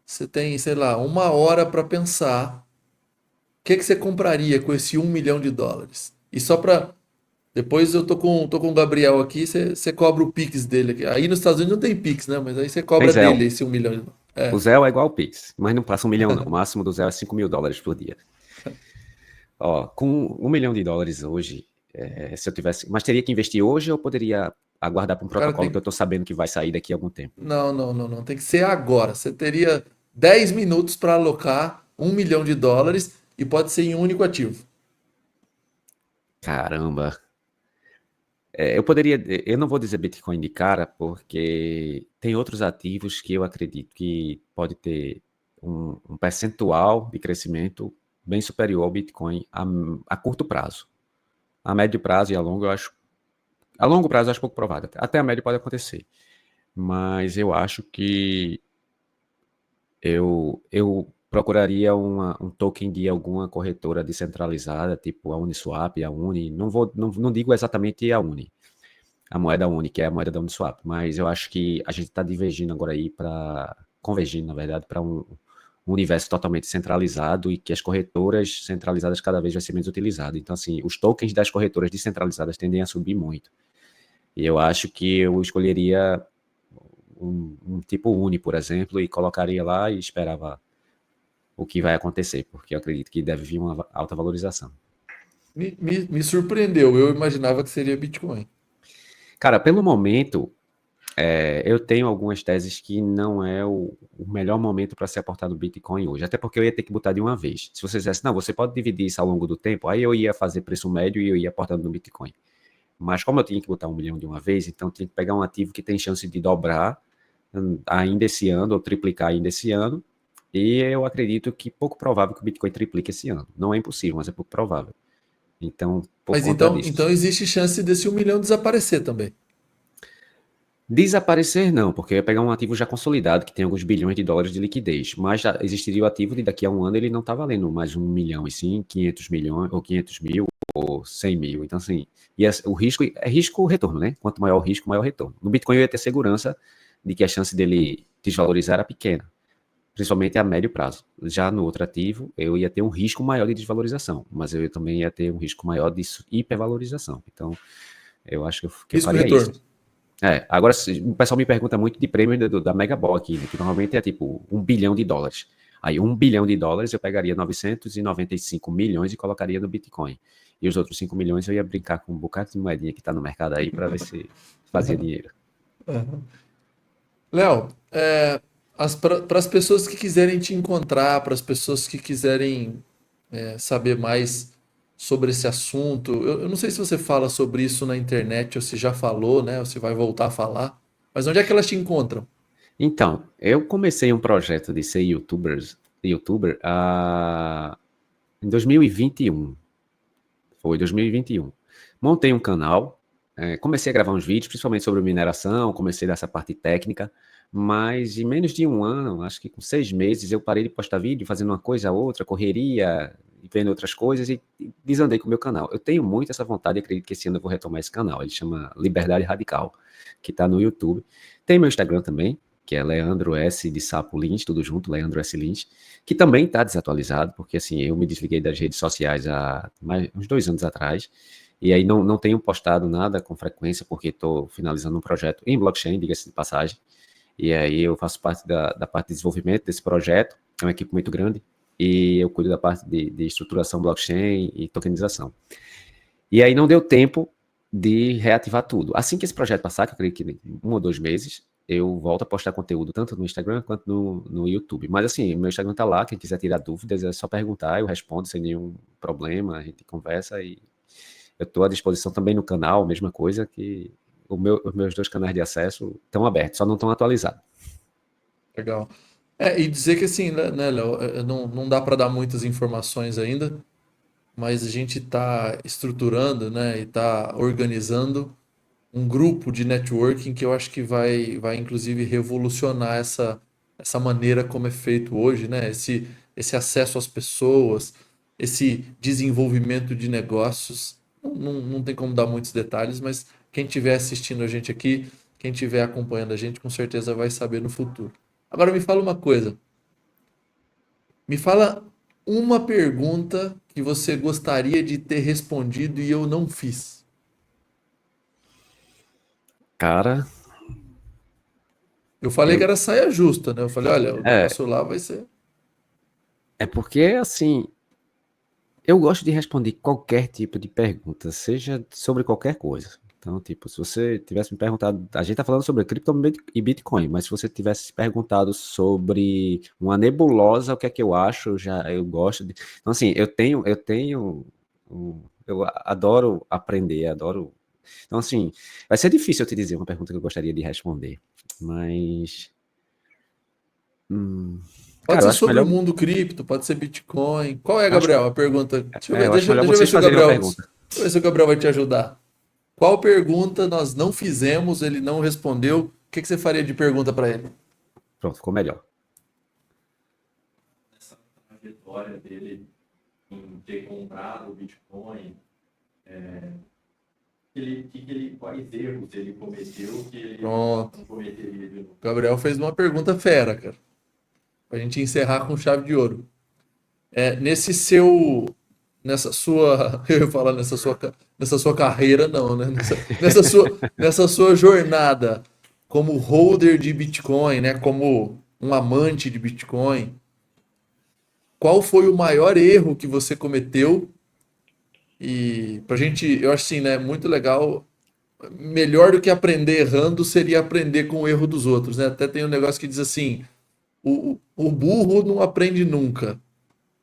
A: você tem, sei lá, 1 hora para pensar, o que você compraria com esse US$ 1 milhão? E só para. Depois eu tô com o Gabriel aqui, você cobra o Pix dele aqui. Aí nos Estados Unidos não tem Pix, né? Mas aí você
B: Tem
A: cobra
B: Zelle.
A: dele esse US$ 1 milhão.
B: O Zelle é igual ao Pix, mas não passa 1 milhão, não. O máximo do Zelle é $5.000 por dia. Ó, com US$ 1 milhão hoje, se eu tivesse. Mas teria que investir hoje ou poderia aguardar para um
A: O cara
B: protocolo que eu
A: tem.
B: estou sabendo que vai sair daqui a algum tempo?
A: Não, não, não, não. Tem que ser agora. Você teria 10 minutos para alocar US$ 1 milhão e pode ser em um único ativo.
B: Caramba. Eu não vou dizer Bitcoin de cara, porque tem outros ativos que eu acredito que pode ter um percentual de crescimento bem superior ao Bitcoin a curto prazo. A médio prazo e a longo, a longo prazo eu acho pouco provável. Até a médio pode acontecer. Mas eu acho que eu procuraria um token de alguma corretora descentralizada, tipo a Uniswap, a Uni. Não digo exatamente a Uni, a moeda Uni, que é a moeda da Uniswap, mas eu acho que a gente está divergindo agora aí convergindo, na verdade, para um universo totalmente centralizado e que as corretoras centralizadas cada vez vai ser menos utilizado. Então, assim, os tokens das corretoras descentralizadas tendem a subir muito. E eu acho que eu escolheria um tipo Uni, por exemplo, e colocaria lá e esperava o que vai acontecer, porque eu acredito que deve vir uma alta valorização.
A: Me surpreendeu, eu imaginava que seria Bitcoin.
B: Cara, pelo momento, eu tenho algumas teses que não é o melhor momento para se aportar no Bitcoin hoje, até porque eu ia ter que botar de uma vez. Se você dissesse, não, você pode dividir isso ao longo do tempo, aí eu ia fazer preço médio e eu ia aportando no Bitcoin. Mas como eu tinha que botar 1 milhão de uma vez, então tinha que pegar um ativo que tem chance de dobrar ainda esse ano, ou triplicar ainda esse ano, e eu acredito que pouco provável que o Bitcoin triplique esse ano. Não é impossível, mas é pouco provável. Então, por
A: Mas
B: conta
A: então
B: disso.
A: existe chance desse 1 milhão desaparecer também.
B: Desaparecer não, porque eu ia pegar um ativo já consolidado, que tem alguns bilhões de dólares de liquidez, mas já existiria o ativo de daqui a um ano ele não está valendo mais 1 milhão, e sim 500 milhões, ou 500 mil, ou 100 mil. Então, assim, o risco é risco-retorno, né? Quanto maior o risco, maior o retorno. No Bitcoin eu ia ter segurança de que a chance dele desvalorizar era pequena, principalmente a médio prazo. Já no outro ativo, eu ia ter um risco maior de desvalorização, mas eu também ia ter um risco maior de hipervalorização. Então, eu acho que eu faria isso.
A: Risco-retorno.
B: Agora o pessoal me pergunta muito de prêmio da Megaball aqui, né, que normalmente é tipo US$ 1 bilhão. Aí US$ 1 bilhão eu pegaria 995 milhões e colocaria no Bitcoin. E os outros 5 milhões eu ia brincar com um bocado de moedinha que está no mercado aí para ver se fazia dinheiro.
A: Léo, para as pessoas que quiserem te encontrar, para as pessoas que quiserem saber mais sobre esse assunto, eu não sei se você fala sobre isso na internet ou se já falou, né? Ou se vai voltar a falar, mas onde é que elas te encontram?
B: Então, eu comecei um projeto de ser youtuber em 2021. Foi 2021. Montei um canal, comecei a gravar uns vídeos, principalmente sobre mineração, comecei dessa parte técnica, mas em menos de um ano, acho que com 6 meses, eu parei de postar vídeo, fazendo uma coisa ou outra, correria, vendo outras coisas e desandei com o meu canal. Eu tenho muito essa vontade e acredito que esse ano eu vou retomar esse canal. Ele chama Liberdade Radical, que está no YouTube. Tem meu Instagram também, que é Leandro S. de Sapo Lins, tudo junto, Leandro S. Lins, que também está desatualizado, porque assim, eu me desliguei das redes sociais há uns 2 anos atrás, e aí não tenho postado nada com frequência, porque estou finalizando um projeto em blockchain, diga-se de passagem, e aí eu faço parte da parte de desenvolvimento desse projeto, é uma equipe muito grande, e eu cuido da parte de estruturação blockchain e tokenização. E aí não deu tempo de reativar tudo. Assim que esse projeto passar, que eu acredito que em 1 ou 2 meses, eu volto a postar conteúdo tanto no Instagram quanto no YouTube. Mas assim, meu Instagram tá lá, quem quiser tirar dúvidas é só perguntar, eu respondo sem nenhum problema, a gente conversa e eu estou à disposição também no canal, mesma coisa que os meus 2 canais de acesso estão abertos, só não estão atualizados.
A: Legal. E dizer que assim, né, Léo, não dá para dar muitas informações ainda, mas a gente está estruturando, né, e está organizando um grupo de networking que eu acho que vai inclusive revolucionar essa maneira como é feito hoje, né? Esse acesso às pessoas, esse desenvolvimento de negócios. Não tem como dar muitos detalhes, mas quem estiver assistindo a gente aqui, quem estiver acompanhando a gente, com certeza vai saber no futuro. Agora me fala uma coisa. Me fala uma pergunta que você gostaria de ter respondido e eu não fiz.
B: Cara,
A: Eu falei que
B: eu,
A: era saia justa, né? Eu falei, olha, o
B: é,
A: negócio lá vai ser.
B: é porque assim, eu gosto de responder qualquer tipo de pergunta, seja sobre qualquer coisa. Então, tipo, se você tivesse me perguntado, a gente tá falando sobre cripto e Bitcoin, mas se você tivesse perguntado sobre uma nebulosa, o que é que eu acho, eu gosto de. Então, assim, eu adoro aprender, adoro. Então, assim, vai ser difícil eu te dizer uma pergunta que eu gostaria de responder, mas, hum,
A: Pode
B: cara, eu
A: ser
B: acho
A: sobre o
B: melhor,
A: mundo cripto, pode ser Bitcoin. Qual é,
B: eu acho,
A: Gabriel, a pergunta?
B: eu acho melhor
A: Deixa eu ver
B: vocês
A: se o
B: fazerem uma
A: Gabriel, deixa
B: pergunta.
A: eu ver se o Gabriel vai te ajudar. Qual pergunta nós não fizemos, ele não respondeu? O que que você faria de pergunta para ele?
B: Pronto, ficou melhor.
A: Essa trajetória dele em ter comprado o Bitcoin, quais erros ele cometeu que ele Pronto. Não cometeria de novo. O Gabriel fez uma pergunta fera, cara. Pra gente encerrar com chave de ouro. Nessa sua, eu ia falar nessa sua carreira, não, né? Nessa sua jornada como holder de Bitcoin, né? Como um amante de Bitcoin, qual foi o maior erro que você cometeu? E pra gente, eu acho assim, né? Muito legal. Melhor do que aprender errando seria aprender com o erro dos outros, né? Até tem um negócio que diz assim: o burro não aprende nunca.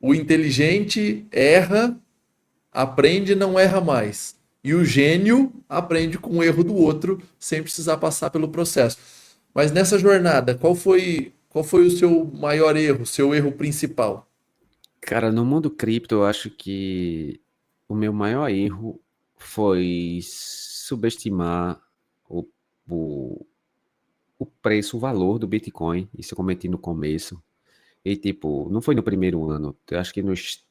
A: O inteligente erra, aprende e não erra mais. E o gênio aprende com o erro do outro sem precisar passar pelo processo. Mas nessa jornada, qual foi o seu maior erro, seu erro principal?
B: Cara, no mundo cripto, eu acho que o meu maior erro foi subestimar o, o, o preço, o valor do Bitcoin. Isso eu cometi no começo. E, tipo, não foi no primeiro ano. Eu acho que nos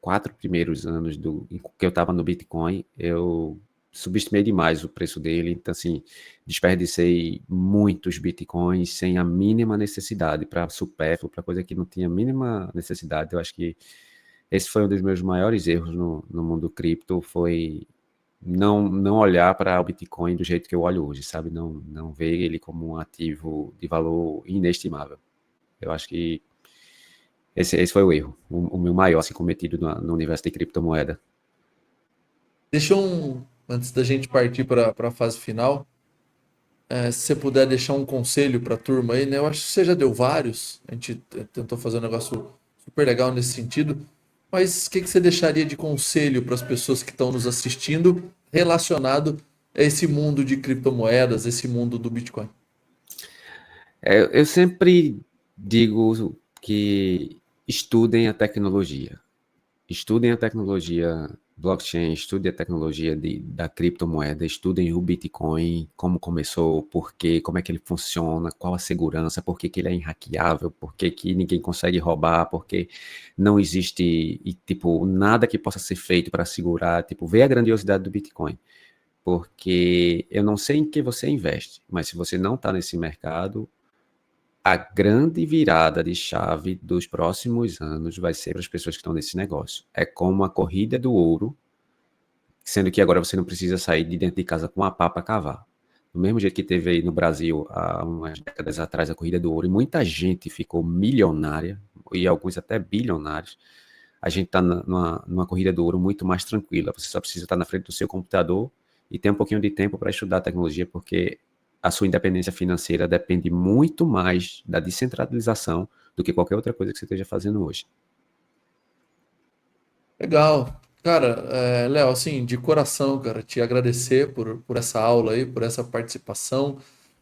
B: 4 primeiros anos que eu estava no Bitcoin, eu subestimei demais o preço dele. Então, assim, desperdicei muitos Bitcoins sem a mínima necessidade, para supérfluo, para coisa que não tinha a mínima necessidade. Eu acho que esse foi um dos meus maiores erros no mundo cripto, foi não olhar para o Bitcoin do jeito que eu olho hoje, sabe? Não ver ele como um ativo de valor inestimável. Eu acho que esse foi o erro, o meu maior assim, cometido no universo de criptomoeda.
A: Antes da gente partir para a fase final, se você puder deixar um conselho para a turma aí, né? Eu acho que você já deu vários, a gente tentou fazer um negócio super legal nesse sentido, mas o que que você deixaria de conselho para as pessoas que estão nos assistindo relacionado a esse mundo de criptomoedas, esse mundo do Bitcoin?
B: Eu sempre digo que estudem a tecnologia. Estudem a tecnologia blockchain, estudem a tecnologia da criptomoeda, estudem o Bitcoin, como começou, por quê, como é que ele funciona, qual a segurança, por que que ele é inhackeável, por que que ninguém consegue roubar, por que não existe, tipo, nada que possa ser feito para segurar, tipo, ver a grandiosidade do Bitcoin. Porque eu não sei em que você investe, mas se você não está nesse mercado, a grande virada de chave dos próximos anos vai ser para as pessoas que estão nesse negócio. É como a corrida do ouro, sendo que agora você não precisa sair de dentro de casa com uma pá para cavar. Do mesmo jeito que teve aí no Brasil há umas décadas atrás a corrida do ouro, e muita gente ficou milionária, e alguns até bilionários, a gente está numa corrida do ouro muito mais tranquila. Você só precisa estar na frente do seu computador e ter um pouquinho de tempo para estudar a tecnologia, porque a sua independência financeira depende muito mais da descentralização do que qualquer outra coisa que você esteja fazendo hoje.
A: Legal. Cara, Léo, assim, de coração, cara, te agradecer por essa aula aí, por essa participação.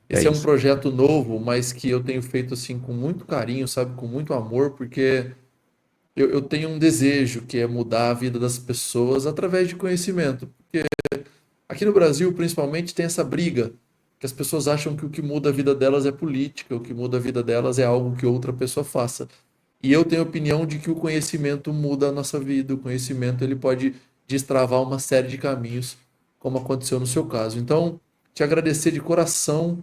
B: É
A: Esse é um
B: isso.
A: projeto novo, mas que eu tenho feito assim com muito carinho, sabe, com muito amor, porque eu tenho um desejo que é mudar a vida das pessoas através de conhecimento. Aqui no Brasil, principalmente, tem essa briga, que as pessoas acham que o que muda a vida delas é política, o que muda a vida delas é algo que outra pessoa faça. E eu tenho a opinião de que o conhecimento muda a nossa vida, o conhecimento ele pode destravar uma série de caminhos, como aconteceu no seu caso. Então, te agradecer de coração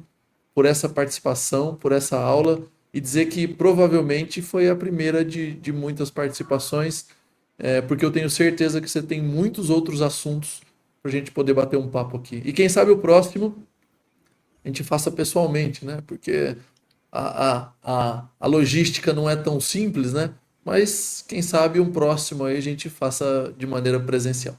A: por essa participação, por essa aula e dizer que provavelmente foi a primeira de muitas participações, porque eu tenho certeza que você tem muitos outros assuntos para a gente poder bater um papo aqui. E quem sabe o próximo a gente faça pessoalmente, né? Porque a logística não é tão simples, né? Mas quem sabe um próximo aí a gente faça de maneira presencial.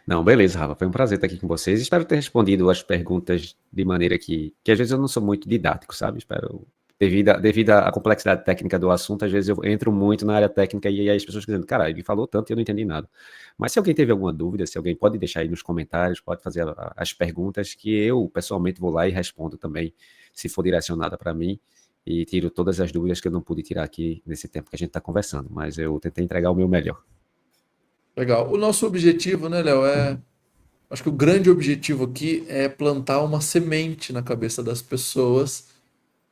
B: Não, beleza, Rafa. Foi um prazer estar aqui com vocês. Espero ter respondido as perguntas de maneira que às vezes eu não sou muito didático, sabe? Espero, devido à complexidade técnica do assunto, às vezes eu entro muito na área técnica e aí as pessoas ficam dizendo, cara, ele falou tanto e eu não entendi nada. Mas se alguém teve alguma dúvida, se alguém pode deixar aí nos comentários, pode fazer as perguntas que eu pessoalmente vou lá e respondo também, se for direcionada para mim. E tiro todas as dúvidas que eu não pude tirar aqui nesse tempo que a gente está conversando, mas eu tentei entregar o meu melhor.
A: Legal. O nosso objetivo, né, Léo, acho que o grande objetivo aqui é plantar uma semente na cabeça das pessoas,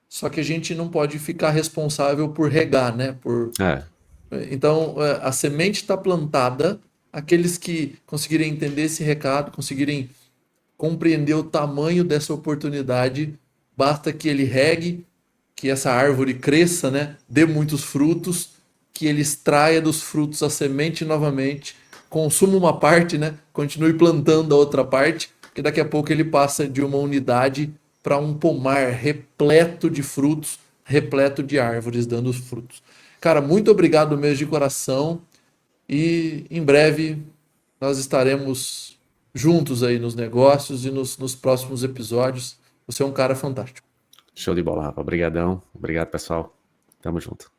A: só que a gente não pode ficar responsável por regar, né?
B: É,
A: Então, a semente está plantada, aqueles que conseguirem entender esse recado, conseguirem compreender o tamanho dessa oportunidade, basta que ele regue, que essa árvore cresça, né? Dê muitos frutos, que ele extraia dos frutos a semente novamente, consuma uma parte, né? Continue plantando a outra parte, que daqui a pouco ele passa de uma unidade para um pomar repleto de frutos, repleto de árvores dando frutos. Cara, muito obrigado mesmo de coração e em breve nós estaremos juntos aí nos negócios e nos próximos episódios. Você é um cara fantástico.
B: show de bola, Rafa. Obrigadão. Obrigado, pessoal. Tamo junto.